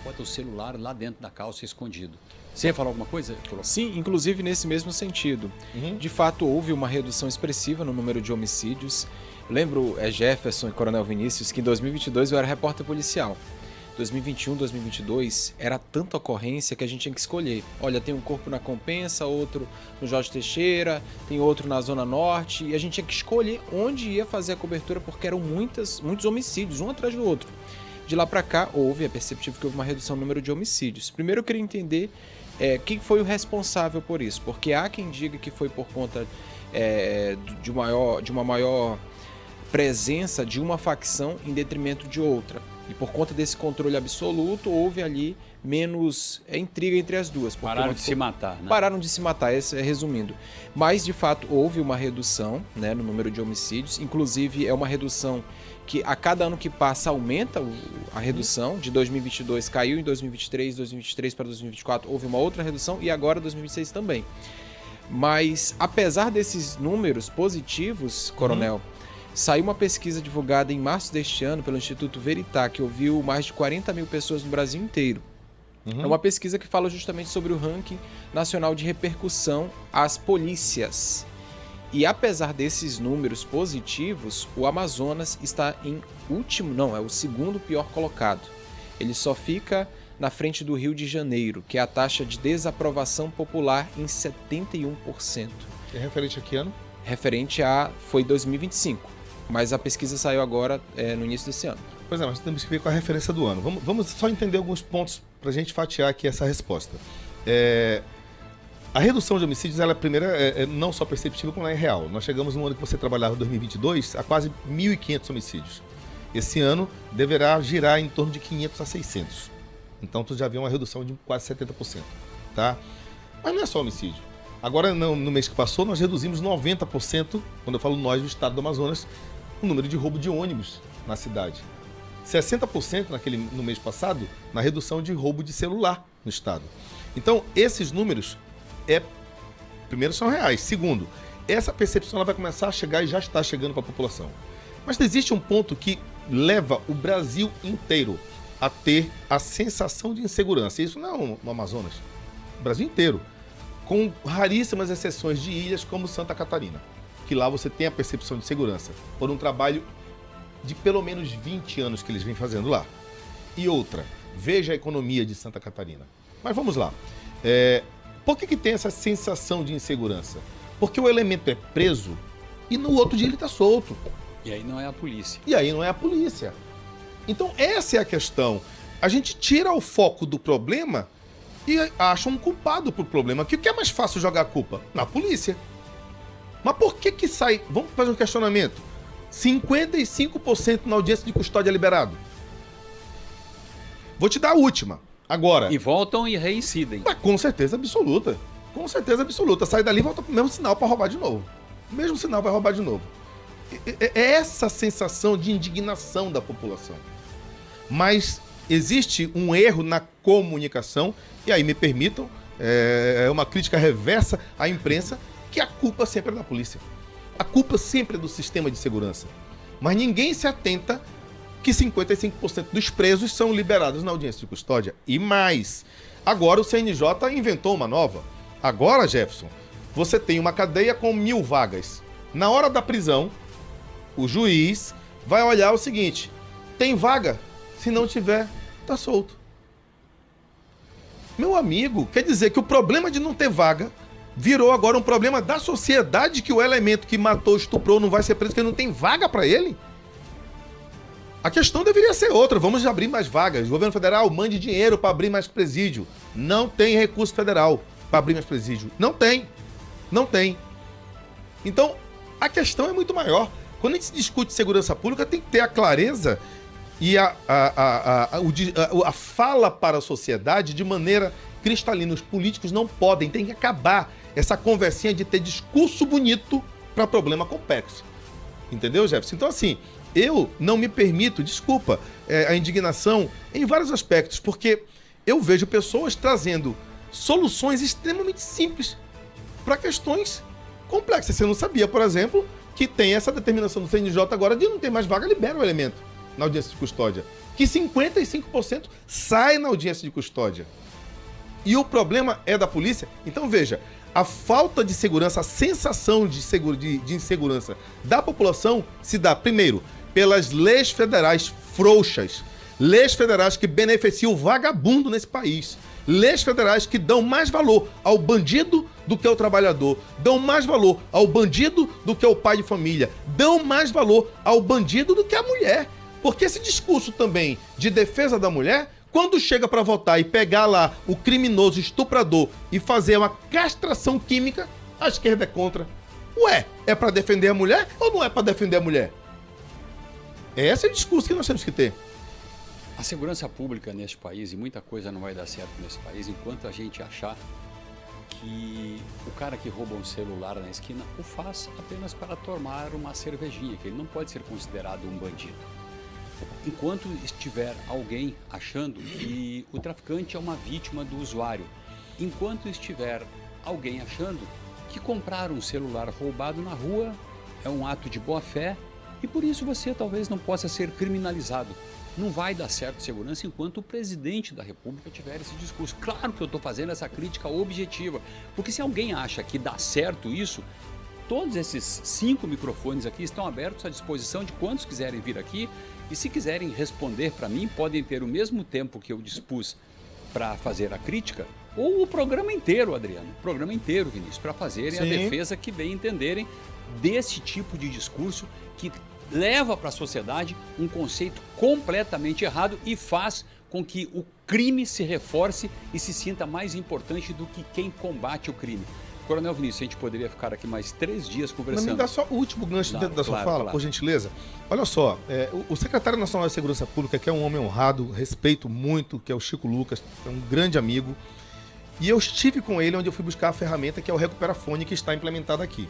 bota o celular lá dentro da calça escondido. Você ia falar alguma coisa? Sim, inclusive nesse mesmo sentido. De fato, houve uma redução expressiva no número de homicídios. Eu lembro, Jefferson e Coronel Vinícius, que em 2022 eu era repórter policial. 2021, 2022, era tanta ocorrência que a gente tinha que escolher. Olha, tem um corpo na Compensa, outro no Jorge Teixeira, tem outro na Zona Norte, e a gente tinha que escolher onde ia fazer a cobertura, porque eram muitos homicídios, um atrás do outro. De lá para cá, é perceptível que houve uma redução no número de homicídios. Primeiro eu queria entender quem foi o responsável por isso, porque há quem diga que foi por conta de uma maior presença de uma facção em detrimento de outra. E por conta desse controle absoluto, houve ali menos intriga entre as duas. Pararam de se matar, né? Pararam de se matar, resumindo. Mas, de fato, houve uma redução, né, no número de homicídios. Inclusive, é uma redução que a cada ano que passa aumenta a redução. De 2022 caiu em 2023, 2023 para 2024 houve uma outra redução e agora 2026 também. Mas, apesar desses números positivos, Coronel, saiu uma pesquisa divulgada em março deste ano pelo Instituto Veritá, que ouviu mais de 40 mil pessoas no Brasil inteiro. É uma pesquisa que fala justamente sobre o ranking nacional de repercussão às polícias. E apesar desses números positivos, o Amazonas está em o segundo pior colocado. Ele só fica na frente do Rio de Janeiro, que é a taxa de desaprovação popular em 71%. É referente a que ano? Referente foi 2025. Mas a pesquisa saiu agora no início desse ano. Pois é, mas temos que ver com a referência do ano. Vamos só entender alguns pontos para a gente fatiar aqui essa resposta. A redução de homicídios, ela primeiro é não só perceptível, como ela é real. Nós chegamos no ano que você trabalhava, 2022, a quase 1.500 homicídios. Esse ano deverá girar em torno de 500 a 600. Então, tu já viu uma redução de quase 70%. Tá? Mas não é só homicídio. Agora, no mês que passou, nós reduzimos 90%, quando eu falo nós, do estado do Amazonas, o número de roubo de ônibus na cidade. 60% no mês passado, na redução de roubo de celular no estado. Então, esses números, primeiro, são reais. Segundo, essa percepção ela vai começar a chegar e já está chegando para a população. Mas existe um ponto que leva o Brasil inteiro a ter a sensação de insegurança. Isso não é no Amazonas, o Brasil inteiro. Com raríssimas exceções de ilhas como Santa Catarina, que lá você tem a percepção de segurança, por um trabalho de pelo menos 20 anos que eles vêm fazendo lá. E outra, veja a economia de Santa Catarina. Mas vamos lá. Por que tem essa sensação de insegurança? Porque o elemento é preso e no outro dia ele está solto. E aí não é a polícia. Então essa é a questão. A gente tira o foco do problema e acha um culpado pro problema. O que é mais fácil jogar a culpa? Na polícia. Mas por que sai... Vamos fazer um questionamento. 55% na audiência de custódia liberado. Vou te dar a última. Agora. E voltam e reincidem. Mas com certeza absoluta. Com certeza absoluta. Sai dali e volta pro mesmo sinal para roubar de novo. O mesmo sinal vai roubar de novo. é essa sensação de indignação da população. Mas existe um erro na comunicação, e aí me permitam, é uma crítica reversa à imprensa, que a culpa sempre é da polícia. A culpa sempre é do sistema de segurança. Mas ninguém se atenta que 55% dos presos são liberados na audiência de custódia. E mais, agora o CNJ inventou uma nova. Agora, Jefferson, você tem uma cadeia com 1.000 vagas. Na hora da prisão, o juiz vai olhar o seguinte: tem vaga? Se não tiver, tá solto. Meu amigo, quer dizer que o problema de não ter vaga virou agora um problema da sociedade, que o elemento que matou, estuprou, não vai ser preso porque não tem vaga para ele? A questão deveria ser outra. Vamos abrir mais vagas. O governo federal mande dinheiro para abrir mais presídio. Não tem recurso federal para abrir mais presídio. Não tem. Não tem. Então, a questão é muito maior. Quando a gente discute segurança pública, tem que ter a clareza e a fala para a sociedade de maneira cristalina. Os políticos não podem, tem que acabar essa conversinha de ter discurso bonito para problema complexo. Entendeu, Jefferson? Então, assim, eu não me permito, desculpa, a indignação em vários aspectos, porque eu vejo pessoas trazendo soluções extremamente simples para questões complexas. Você não sabia, por exemplo, que tem essa determinação do CNJ agora de não ter mais vaga, libera o elemento na audiência de custódia. Que 55% sai na audiência de custódia. E o problema é da polícia. Então, veja, a falta de segurança, a sensação de insegurança da população se dá, primeiro, pelas leis federais frouxas, leis federais que beneficiam o vagabundo nesse país, leis federais que dão mais valor ao bandido do que ao trabalhador, dão mais valor ao bandido do que ao pai de família, dão mais valor ao bandido do que à mulher. Porque esse discurso também de defesa da mulher, quando chega para votar e pegar lá o criminoso estuprador e fazer uma castração química, a esquerda é contra. Ué, é para defender a mulher ou não é para defender a mulher? Esse é o discurso que nós temos que ter. A segurança pública neste país, e muita coisa não vai dar certo nesse país, enquanto a gente achar que o cara que rouba um celular na esquina o faz apenas para tomar uma cervejinha, que ele não pode ser considerado um bandido. Enquanto estiver alguém achando que o traficante é uma vítima do usuário, enquanto estiver alguém achando que comprar um celular roubado na rua é um ato de boa-fé e por isso você talvez não possa ser criminalizado. Não vai dar certo segurança enquanto o presidente da República tiver esse discurso. Claro que eu estou fazendo essa crítica objetiva, porque se alguém acha que dá certo isso, todos esses 5 microfones aqui estão abertos à disposição de quantos quiserem vir aqui. E se quiserem responder para mim, podem ter o mesmo tempo que eu dispus para fazer a crítica, ou o programa inteiro, Adriano, o programa inteiro, Vinícius, para fazerem a defesa que bem entenderem desse tipo de discurso que leva para a sociedade um conceito completamente errado e faz com que o crime se reforce e se sinta mais importante do que quem combate o crime. Coronel Vinícius, a gente poderia ficar aqui mais 3 dias conversando. Mas me dá só o último gancho dentro da sua fala, por gentileza. Olha só, o secretário nacional de Segurança Pública, que é um homem honrado, respeito muito, que é o Chico Lucas, é um grande amigo. E eu estive com ele onde eu fui buscar a ferramenta que é o Recuperafone, que está implementada aqui.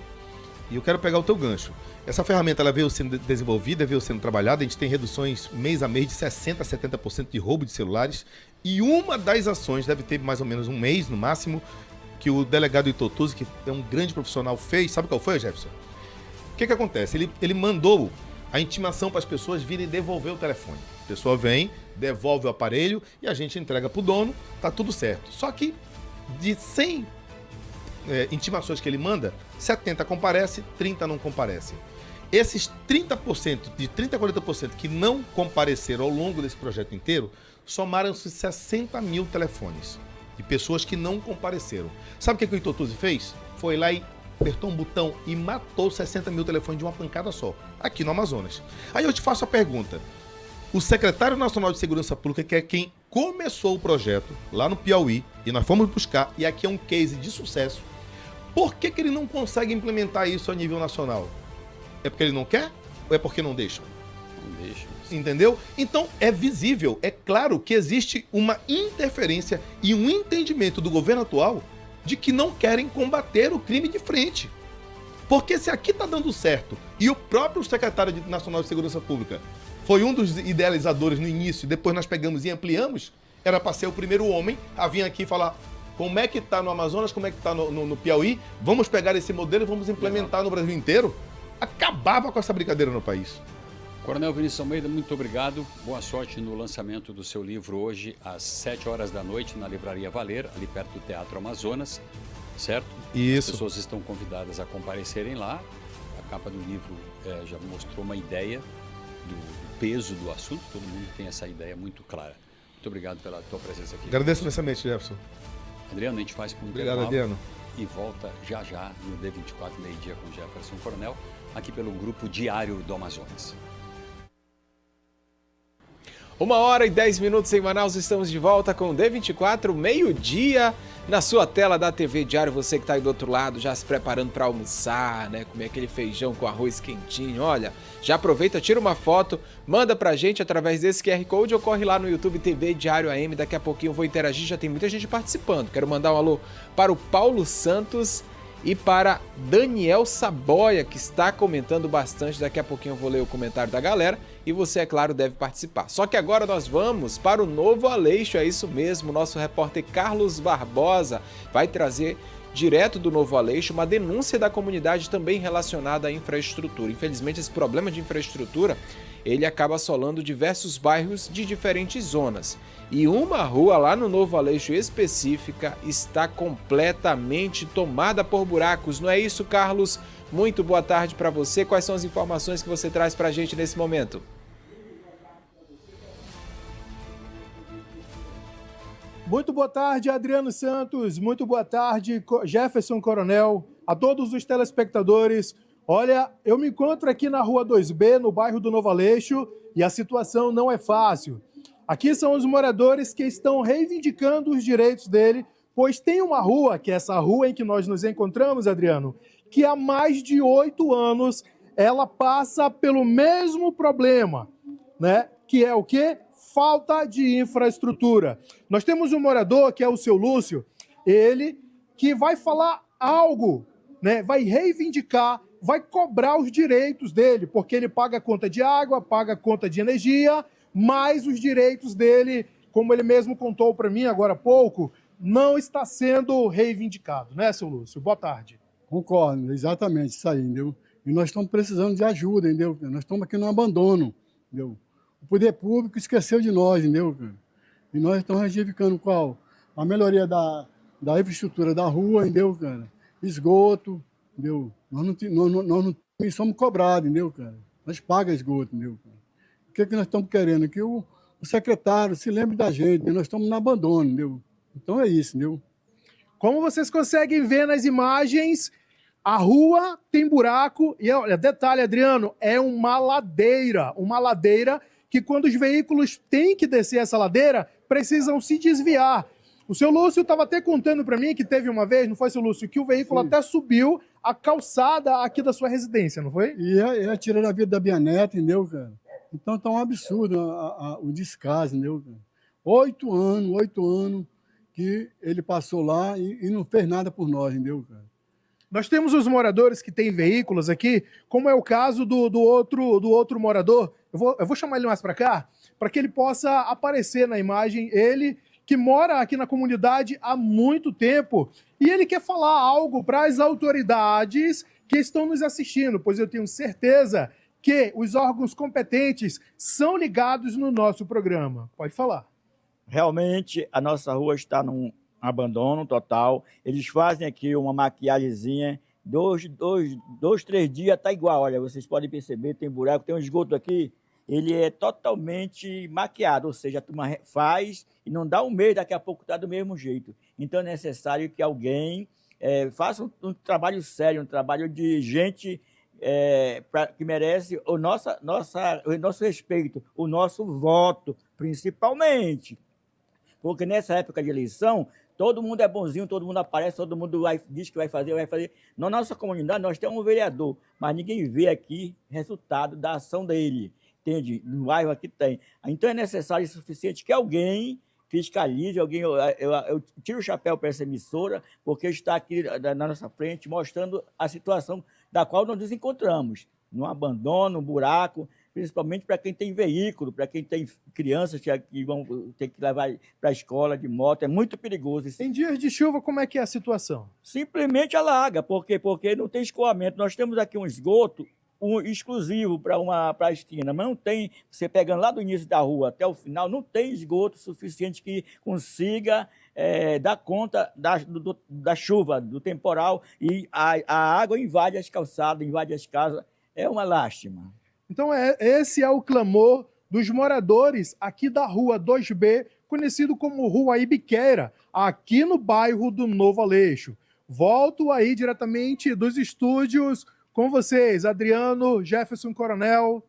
E eu quero pegar o teu gancho. Essa ferramenta ela veio sendo desenvolvida, veio sendo trabalhada, a gente tem reduções mês a mês de 60% a 70% de roubo de celulares. E uma das ações, deve ter mais ou menos um mês no máximo, que o delegado Itotuzzi, que é um grande profissional, fez. Sabe qual foi, Jefferson? O que acontece? Ele mandou a intimação para as pessoas virem devolver o telefone. A pessoa vem, devolve o aparelho e a gente entrega para o dono, tá tudo certo. Só que de 100 intimações que ele manda, 70 comparece, 30 não comparecem. Esses 30%, de 30% a 40% que não compareceram ao longo desse projeto inteiro, somaram-se 60 mil telefones de pessoas que não compareceram. Sabe o que o Itotuzzi fez? Foi lá e apertou um botão e matou 60 mil telefones de uma pancada só, aqui no Amazonas. Aí eu te faço a pergunta. O secretário nacional de Segurança Pública, que é quem começou o projeto lá no Piauí, e nós fomos buscar, e aqui é um case de sucesso, por que ele não consegue implementar isso a nível nacional? É porque ele não quer? Ou é porque não deixa? Não deixa. Entendeu? Então é visível, é claro que existe uma interferência e um entendimento do governo atual de que não querem combater o crime de frente. Porque se aqui está dando certo, e o próprio secretário nacional de Segurança Pública foi um dos idealizadores no início, depois nós pegamos e ampliamos, era para ser o primeiro homem a vir aqui falar como é que está no Amazonas, como é que está no Piauí, vamos pegar esse modelo e vamos implementar no Brasil inteiro. Acabava com essa brincadeira no país. Coronel Vinícius Almeida, muito obrigado. Boa sorte no lançamento do seu livro hoje, às 7 horas da noite, na Livraria Valer, ali perto do Teatro Amazonas, certo? Isso. As pessoas estão convidadas a comparecerem lá. A capa do livro já mostrou uma ideia do peso do assunto, todo mundo tem essa ideia muito clara. Muito obrigado pela tua presença aqui. Agradeço imensamente, Jefferson. Adriano, a gente faz por um Obrigado, intervalo Adriano. E volta já já no D24, meio-dia, com Jefferson Coronel, aqui pelo Grupo Diário do Amazonas. 1h10 em Manaus, estamos de volta com o D24, meio-dia, na sua tela da TV Diário. Você que está aí do outro lado, já se preparando para almoçar, né? Comer aquele feijão com arroz quentinho. Olha, já aproveita, tira uma foto, manda pra gente através desse QR Code ou corre lá no YouTube TV Diário AM. Daqui a pouquinho eu vou interagir, já tem muita gente participando. Quero mandar um alô para o Paulo Santos e para Daniel Saboia, que está comentando bastante. Daqui a pouquinho eu vou ler o comentário da galera e você, é claro, deve participar. Só que agora nós vamos para o Novo Aleixo, é isso mesmo. Nosso repórter Carlos Barbosa vai trazer direto do Novo Aleixo uma denúncia da comunidade também relacionada à infraestrutura. Infelizmente, esse problema de infraestrutura, ele acaba assolando diversos bairros de diferentes zonas. E uma rua lá no Novo Aleixo específica está completamente tomada por buracos. Não é isso, Carlos? Muito boa tarde para você. Quais são as informações que você traz para a gente nesse momento? Muito boa tarde, Adriano Santos. Muito boa tarde, Jefferson Coronel, a todos os telespectadores. Olha, eu me encontro aqui na Rua 2B, no bairro do Novo Aleixo, e a situação não é fácil. Aqui são os moradores que estão reivindicando os direitos dele, pois tem uma rua, que é essa rua em que nós nos encontramos, Adriano, que há mais de 8 anos ela passa pelo mesmo problema, né? Que é o quê? Falta de infraestrutura. Nós temos um morador, que é o seu Lúcio, ele que vai falar algo, né? Vai reivindicar, vai cobrar os direitos dele, porque ele paga a conta de água, paga a conta de energia, mas os direitos dele, como ele mesmo contou para mim agora há pouco, não está sendo reivindicado, né, seu Lúcio? Boa tarde. Concordo, exatamente, isso aí, entendeu? E nós estamos precisando de ajuda, entendeu? Nós estamos aqui no abandono, entendeu? O poder público esqueceu de nós, entendeu? E nós estamos reivindicando qual? A melhoria da infraestrutura da rua, entendeu, cara? Esgoto, entendeu? Nós não somos cobrados, entendeu, cara? Nós pagamos esgoto, entendeu, cara? O que nós estamos querendo? Que o secretário se lembre da gente, entendeu? Nós estamos no abandono, entendeu? Então é isso, entendeu? Como vocês conseguem ver nas imagens, a rua tem buraco e, olha, detalhe, Adriano, é uma ladeira que quando os veículos têm que descer essa ladeira, precisam se desviar. O seu Lúcio estava até contando para mim que teve uma vez, não foi, seu Lúcio, que o veículo até subiu a calçada aqui da sua residência, não foi? E é tirar a vida da minha neta, entendeu, cara? Então tá um absurdo o descaso, entendeu, cara? 8 anos que ele passou lá e não fez nada por nós, entendeu, cara? Nós temos os moradores que têm veículos aqui, como é o caso do outro morador. Eu vou chamar ele mais para cá, para que ele possa aparecer na imagem. Ele que mora aqui na comunidade há muito tempo e ele quer falar algo para as autoridades que estão nos assistindo, pois eu tenho certeza que os órgãos competentes são ligados no nosso programa. Pode falar. Realmente, a nossa rua está num abandono total. Eles fazem aqui uma maquiagemzinha, 3 dias está igual. Olha, vocês podem perceber, tem buraco, tem um esgoto aqui, ele é totalmente maquiado, ou seja, a turma faz e não dá um mês, daqui a pouco está do mesmo jeito. Então é necessário que alguém faça um trabalho sério, um trabalho de gente que merece o nosso respeito, o nosso voto, principalmente. Porque nessa época de eleição, todo mundo é bonzinho, todo mundo aparece, todo mundo diz que vai fazer. Na nossa comunidade, nós temos um vereador, mas ninguém vê aqui resultado da ação dele, entende? No bairro aqui tem. Então é necessário e suficiente que alguém fiscalize, eu tiro o chapéu para essa emissora, porque está aqui na nossa frente mostrando a situação da qual nós nos encontramos, no abandono, no buraco, principalmente para quem tem veículo, para quem tem crianças que vão ter que levar para a escola de moto, é muito perigoso. Em dias de chuva, como é que é a situação? Simplesmente alaga, porque não tem escoamento. Nós temos aqui um esgoto exclusivo para a esquina, mas não tem, você pegando lá do início da rua até o final, não tem esgoto suficiente que consiga dar conta da chuva, do temporal, e a água invade as calçadas, invade as casas. É uma lástima. Então, esse é o clamor dos moradores aqui da Rua 2B, conhecido como Rua Ibiqueira, aqui no bairro do Novo Aleixo. Volto aí diretamente dos estúdios com vocês, Adriano, Jefferson Coronel.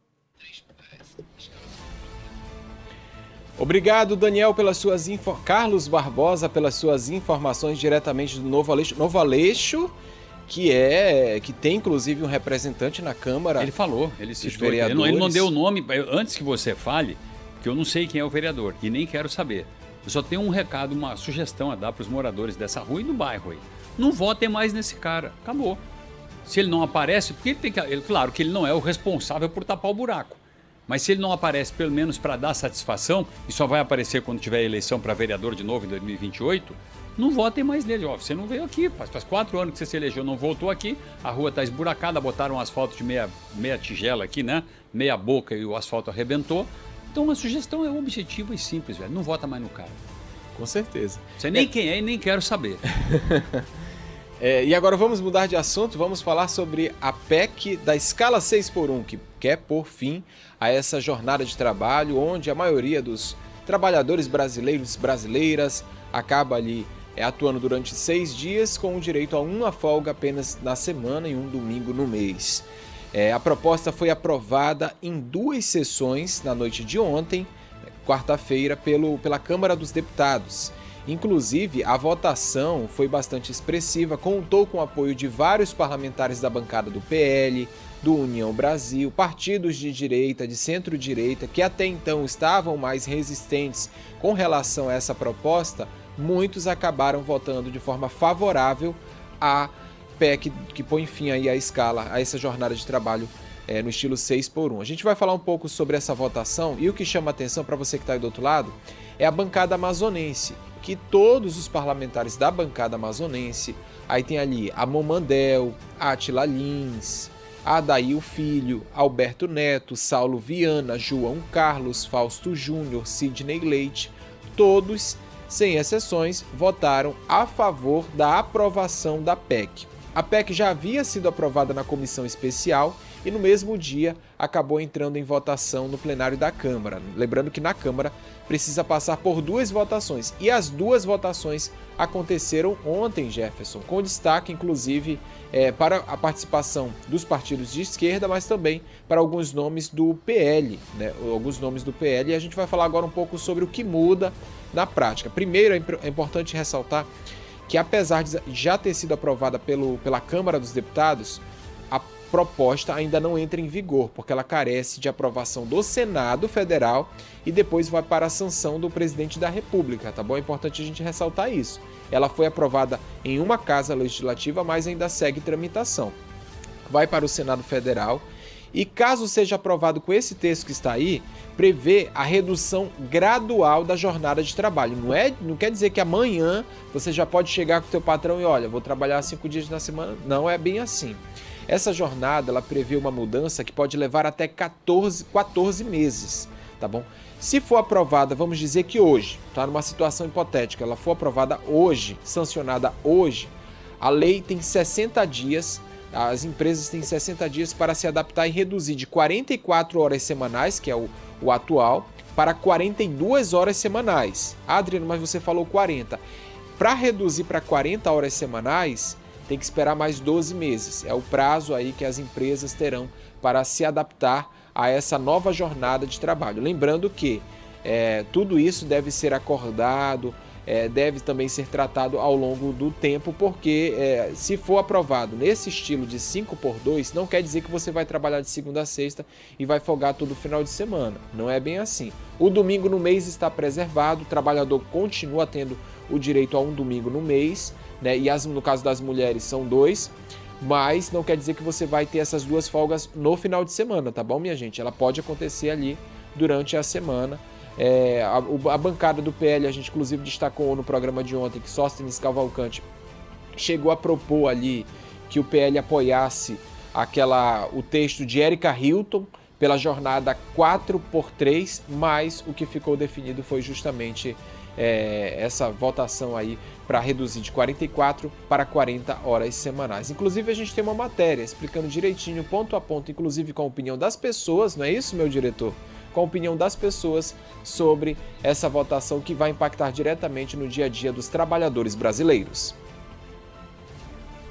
Obrigado, Daniel, pelas suas Carlos Barbosa, pelas suas informações diretamente do Novo Aleixo. Novo Aleixo, que tem inclusive um representante na Câmara. Ele falou, ele citou, vereadores. Ele não deu o nome, antes que você fale, que eu não sei quem é o vereador e nem quero saber. Eu só tenho um recado, uma sugestão a dar para os moradores dessa rua e do bairro aí. Não votem mais nesse cara, acabou. Se ele não aparece, porque claro que ele não é o responsável por tapar o buraco. Mas se ele não aparece, pelo menos para dar satisfação, e só vai aparecer quando tiver eleição para vereador de novo em 2028, não votem mais nele. Ó, você não veio aqui, faz 4 anos que você se elegeu, não voltou aqui, a rua está esburacada, botaram um asfalto de meia tigela aqui, né? Meia boca e o asfalto arrebentou. Então uma sugestão é objetiva e simples, velho. Não vota mais no cara. Com certeza. Sei nem quem é e nem quero saber. E agora vamos mudar de assunto, vamos falar sobre a PEC da escala 6x1, que quer pôr fim a essa jornada de trabalho, onde a maioria dos trabalhadores brasileiros e brasileiras acaba ali atuando durante 6 dias, com o direito a uma folga apenas na semana e um domingo no mês. A proposta foi aprovada em 2 sessões na noite de ontem, quarta-feira, pela Câmara dos Deputados. Inclusive, a votação foi bastante expressiva, contou com o apoio de vários parlamentares da bancada do PL, do União Brasil, partidos de direita, de centro-direita, que até então estavam mais resistentes com relação a essa proposta. Muitos acabaram votando de forma favorável à PEC que põe fim aí à escala, a essa jornada de trabalho no estilo 6x1. A gente vai falar um pouco sobre essa votação, e o que chama atenção para você que está aí do outro lado é a bancada amazonense, que todos os parlamentares da bancada amazonense, aí tem ali a Momandel, Átila Lins, Adair Filho, Alberto Neto, Saulo Viana, João Carlos, Fausto Júnior, Sidney Leite, todos, sem exceções, votaram a favor da aprovação da PEC. A PEC já havia sido aprovada na comissão especial e no mesmo dia acabou entrando em votação no plenário da Câmara. Lembrando que na Câmara precisa passar por 2 votações, e as 2 votações aconteceram ontem, Jefferson, com destaque inclusive para a participação dos partidos de esquerda, mas também para alguns nomes do PL, né? Alguns nomes do PL, e a gente vai falar agora um pouco sobre o que muda na prática. Primeiro, é importante ressaltar que, apesar de já ter sido aprovada pela Câmara dos Deputados, a proposta ainda não entra em vigor, porque ela carece de aprovação do Senado Federal e depois vai para a sanção do presidente da República, tá bom? É importante a gente ressaltar isso. Ela foi aprovada em uma casa legislativa, mas ainda segue tramitação. Vai para o Senado Federal e, caso seja aprovado com esse texto que está aí, prevê a redução gradual da jornada de trabalho. Não quer dizer que amanhã você já pode chegar com o teu patrão e, olha, vou trabalhar 5 dias na semana. Não é bem assim. Essa jornada, ela prevê uma mudança que pode levar até 14 meses, tá bom? Se for aprovada, vamos dizer que hoje, tá numa situação hipotética, ela for aprovada hoje, sancionada hoje, a lei tem 60 dias, as empresas têm 60 dias para se adaptar e reduzir de 44 horas semanais, que é o atual, para 42 horas semanais. Adriano, mas você falou 40. Para reduzir para 40 horas semanais, tem que esperar mais 12 meses. É o prazo aí que as empresas terão para se adaptar a essa nova jornada de trabalho. Lembrando que tudo isso deve ser acordado, deve também ser tratado ao longo do tempo, porque se for aprovado nesse estilo de 5x2, não quer dizer que você vai trabalhar de segunda a sexta e vai folgar todo final de semana. Não é bem assim. O domingo no mês está preservado, o trabalhador continua tendo o direito a um domingo no mês, né? E no caso das mulheres são 2, mas não quer dizer que você vai ter essas 2 folgas no final de semana, tá bom, minha gente? Ela pode acontecer ali durante a semana. A bancada do PL, a gente inclusive destacou no programa de ontem que Sóstenes Cavalcante chegou a propor ali que o PL apoiasse o texto de Érica Hilton pela jornada 4x3, mas o que ficou definido foi justamente essa votação aí para reduzir de 44 para 40 horas semanais. Inclusive a gente tem uma matéria explicando direitinho, ponto a ponto, inclusive com a opinião das pessoas, não é isso, meu diretor? Com a opinião das pessoas sobre essa votação que vai impactar diretamente no dia a dia dos trabalhadores brasileiros.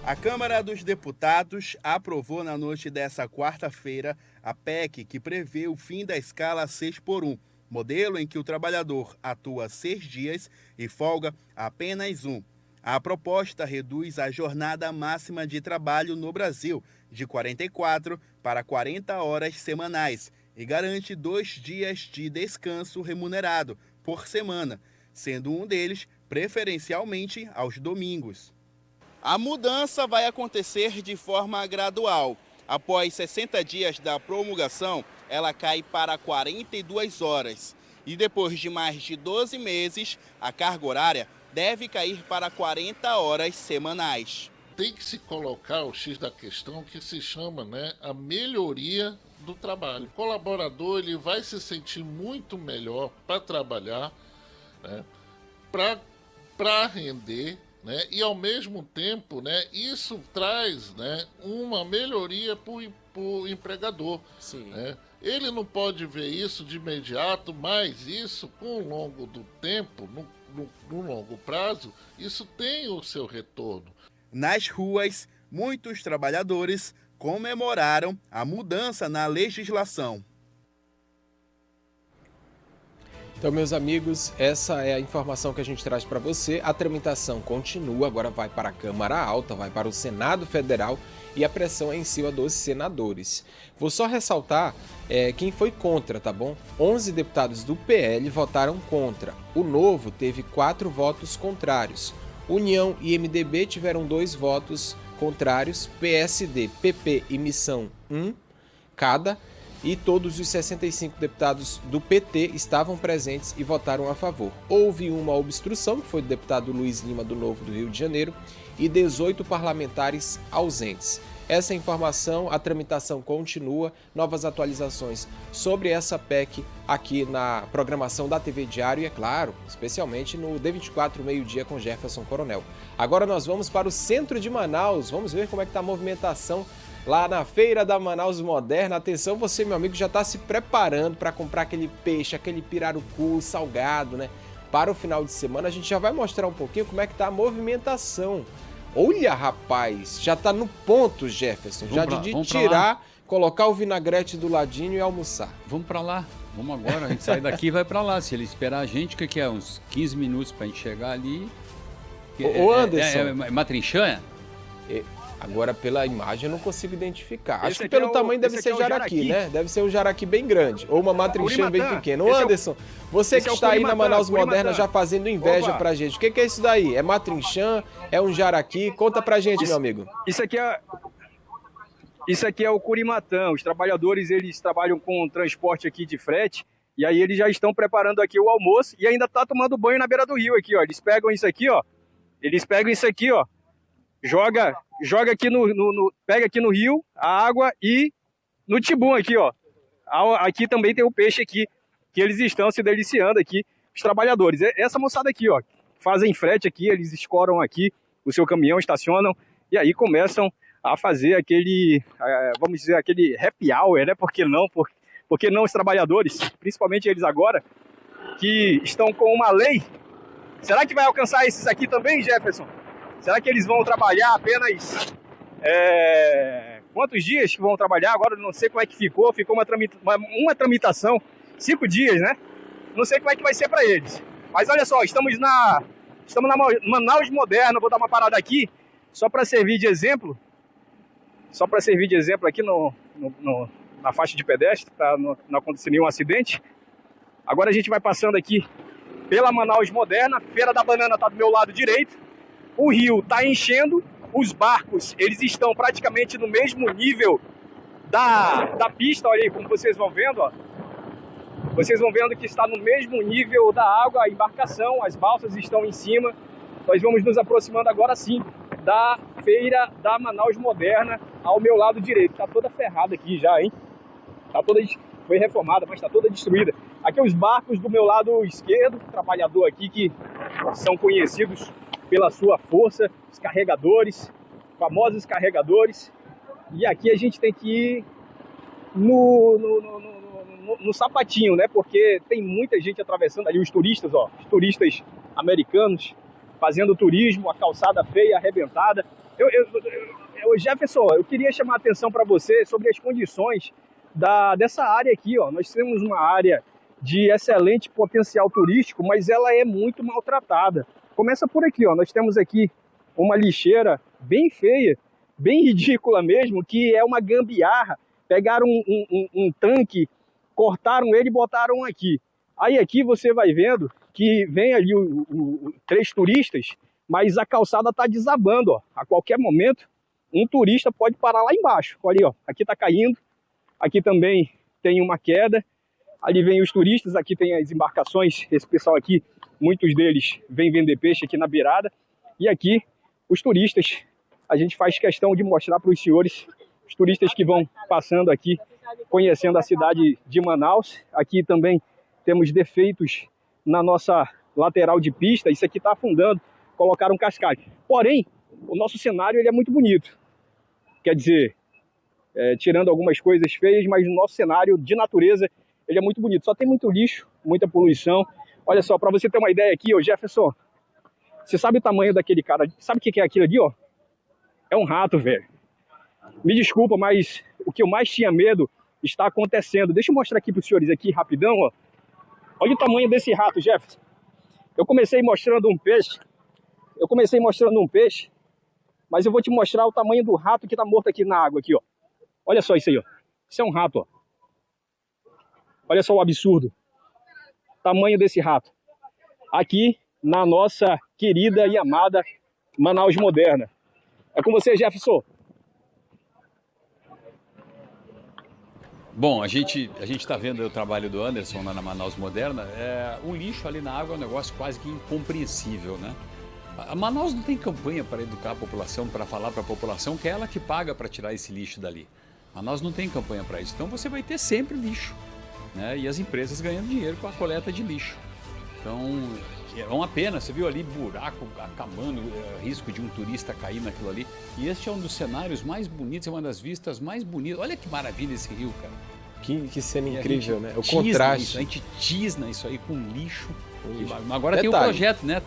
A Câmara dos Deputados aprovou na noite dessa quarta-feira a PEC que prevê o fim da escala 6x1, modelo em que o trabalhador atua 6 dias e folga apenas 1. A proposta reduz a jornada máxima de trabalho no Brasil de 44 para 40 horas semanais e garante 2 dias de descanso remunerado por semana, sendo um deles preferencialmente aos domingos. A mudança vai acontecer de forma gradual. Após 60 dias da promulgação, ela cai para 42 horas. E depois de mais de 12 meses, a carga horária deve cair para 40 horas semanais. Tem que se colocar o X da questão que se chama, a melhoria do trabalho. O colaborador ele vai se sentir muito melhor para trabalhar, para render, e ao mesmo tempo, isso traz, uma melhoria para o empregador. Sim. Ele não pode ver isso de imediato, mas isso, com o longo do tempo, no longo prazo, isso tem o seu retorno. Nas ruas, muitos trabalhadores comemoraram a mudança na legislação. Então, meus amigos, essa é a informação que a gente traz para você. A tramitação continua, agora vai para a Câmara Alta, vai para o Senado Federal e a pressão é em cima dos senadores. Vou só ressaltar quem foi contra, tá bom? 11 deputados do PL votaram contra. O Novo teve 4 votos contrários. União e MDB tiveram 2 votos contrários. PSD, PP e Missão 1 cada. E todos os 65 deputados do PT estavam presentes e votaram a favor. Houve uma obstrução, que foi do deputado Luiz Lima, do Novo do Rio de Janeiro, e 18 parlamentares ausentes. Essa informação, a tramitação continua, novas atualizações sobre essa PEC aqui na programação da TV Diário e, é claro, especialmente no D24 meio-dia com Jefferson Coronel. Agora nós vamos para o centro de Manaus, vamos ver como é que está a movimentação lá na Feira da Manaus Moderna. Atenção, você, meu amigo, já está se preparando para comprar aquele peixe, aquele pirarucu salgado, para o final de semana. A gente já vai mostrar um pouquinho como é que está a movimentação. Olha, rapaz, já está no ponto, Jefferson, de tirar, colocar o vinagrete do ladinho e almoçar. Vamos para lá, vamos agora, a gente sai daqui e vai para lá. Se ele esperar a gente, o que é? Uns 15 minutos para a gente chegar ali. Ô, Anderson. É matrinchã? Agora, pela imagem, eu não consigo identificar. Acho que pelo tamanho deve ser jaraqui, né? Deve ser um jaraqui bem grande. Ou uma matrinchã bem pequena. Ô, Anderson, você que está aí na Manaus Moderna já fazendo inveja pra gente. O que é isso daí? É matrinchã? É um jaraqui? Conta pra gente, meu amigo. Isso aqui é o curimatã. Os trabalhadores, eles trabalham com transporte aqui de frete. E aí eles já estão preparando aqui o almoço. E ainda tá tomando banho na beira do rio aqui, ó. Eles pegam isso aqui, ó. Joga aqui pega aqui no rio a água e no tibum aqui, ó. Aqui também tem o peixe aqui, que eles estão se deliciando aqui, os trabalhadores. Essa moçada aqui, ó, fazem frete aqui, eles escoram aqui o seu caminhão, estacionam e aí começam a fazer aquele, vamos dizer, aquele happy hour, né? Por que não os trabalhadores, principalmente eles agora, que estão com uma lei. Será que vai alcançar esses aqui também, Jefferson? Será que eles vão trabalhar apenas quantos dias que vão trabalhar? Agora eu não sei como é que ficou uma tramitação, 5 dias, né? Não sei como é que vai ser para eles. Mas olha só, estamos na Manaus Moderna, vou dar uma parada aqui, só para servir de exemplo. Aqui na faixa de pedestre, para não acontecer nenhum acidente. Agora a gente vai passando aqui pela Manaus Moderna, Feira da Banana está do meu lado direito. O rio está enchendo os barcos, eles estão praticamente no mesmo nível da pista, olha aí, como vocês vão vendo, ó. Vocês vão vendo que está no mesmo nível da água, a embarcação, as balsas estão em cima. Nós vamos nos aproximando agora sim da feira da Manaus Moderna, ao meu lado direito. Está toda ferrada aqui já, hein? Tá toda, foi reformada, mas está toda destruída. Aqui os barcos do meu lado esquerdo, trabalhador aqui que são conhecidos pela sua força, os carregadores, famosos carregadores. E aqui a gente tem que ir no sapatinho, né? Porque tem muita gente atravessando ali, os turistas, ó, os turistas americanos fazendo turismo, a calçada feia, arrebentada. Jefferson, eu queria chamar a atenção para você sobre as condições dessa área aqui, ó. Nós temos uma área de excelente potencial turístico, mas ela é muito maltratada. Começa por aqui, ó. Nós temos aqui uma lixeira bem feia, bem ridícula mesmo, que é uma gambiarra. Pegaram um tanque, cortaram ele e botaram aqui. Aí aqui você vai vendo que vem ali três turistas, mas a calçada está desabando, ó. A qualquer momento, um turista pode parar lá embaixo. Olha aí, ó. Aqui está caindo. Aqui também tem uma queda. Ali vem os turistas, aqui tem as embarcações. Esse pessoal aqui, muitos deles vêm vender peixe aqui na beirada. E aqui, os turistas. A gente faz questão de mostrar para os senhores, os turistas que vão passando aqui, conhecendo a cidade de Manaus. Aqui também temos defeitos na nossa lateral de pista. Isso aqui está afundando. Colocaram cascalho. Porém, o nosso cenário ele é muito bonito. Quer dizer, tirando algumas coisas feias, mas o nosso cenário de natureza ele é muito bonito. Só tem muito lixo, muita poluição. Olha só, para você ter uma ideia aqui, ô Jefferson, você sabe o tamanho daquele cara? Sabe o que é aquilo ali, ó? É um rato, velho. Me desculpa, mas o que eu mais tinha medo está acontecendo. Deixa eu mostrar aqui para os senhores aqui rapidão, ó. Olha o tamanho desse rato, Jefferson. Eu comecei mostrando um peixe. Mas eu vou te mostrar o tamanho do rato que está morto aqui na água, aqui, ó. Olha só isso aí, ó. Isso é um rato, ó. Olha só o absurdo. Tamanho desse rato. Aqui na nossa querida e amada Manaus Moderna. É com você, Jefferson. Bom, a gente está vendo o trabalho do Anderson lá na Manaus Moderna. O lixo ali na água é um negócio quase que incompreensível, né? A Manaus não tem campanha para educar a população, para falar para a população que é ela que paga para tirar esse lixo dali. Manaus não tem campanha para isso. Então você vai ter sempre lixo, né? E as empresas ganhando dinheiro com a coleta de lixo. Então é uma pena, você viu ali buraco acabando, risco de um turista cair naquilo ali. E este é um dos cenários mais bonitos, é uma das vistas mais bonitas. Olha que maravilha esse rio, cara. Que cena incrível, né? O contraste. A gente tisna isso aí com lixo. Agora detalhe. Tem um projeto, né?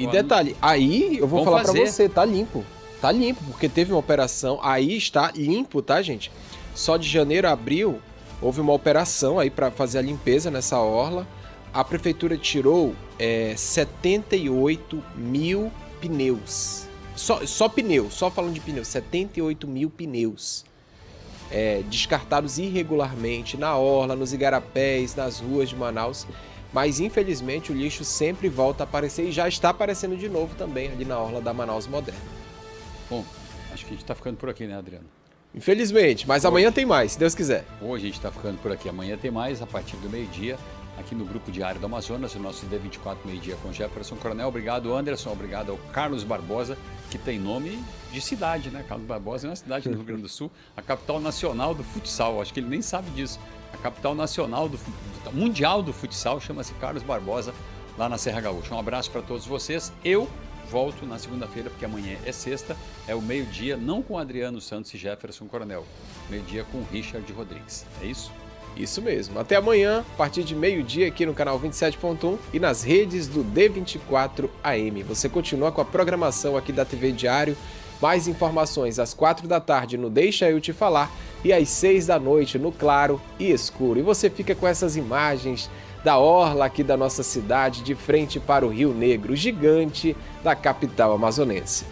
E detalhe, aí eu vou falar pra você, tá limpo. Tá limpo, porque teve uma operação, aí está limpo, tá, gente? Só de janeiro a abril, houve uma operação aí pra fazer a limpeza nessa orla. A prefeitura tirou 78 mil pneus. Só pneus, só falando de pneus, 78 mil pneus. Descartados irregularmente na orla, nos igarapés, nas ruas de Manaus. Mas infelizmente o lixo sempre volta a aparecer e já está aparecendo de novo também ali na orla da Manaus Moderna. Bom, acho que a gente está ficando por aqui, né, Adriano? Infelizmente, mas amanhã tem mais, se Deus quiser. Hoje a gente está ficando por aqui, amanhã tem mais, a partir do meio-dia, aqui no Grupo Diário do Amazonas, o nosso D24 meio-dia com Jefferson Coronel. Obrigado, Anderson, obrigado ao Carlos Barbosa, que tem nome de cidade, né? Carlos Barbosa é uma cidade do Rio Grande do Sul, a capital nacional do futsal, acho que ele nem sabe disso. A capital nacional mundial do futsal chama-se Carlos Barbosa, lá na Serra Gaúcha. Um abraço para todos vocês. Eu volto na segunda-feira, porque amanhã é sexta, é o meio-dia, não com Adriano Santos e Jefferson Coronel, meio-dia com Richard Rodrigues. É isso? Isso mesmo. Até amanhã, a partir de meio-dia, aqui no canal 27.1 e nas redes do D24 AM. Você continua com a programação aqui da TV Diário. Mais informações às 4 da tarde no Deixa Eu Te Falar e às 6 da noite no Claro e Escuro. E você fica com essas imagens da orla aqui da nossa cidade de frente para o Rio Negro, gigante da capital amazonense.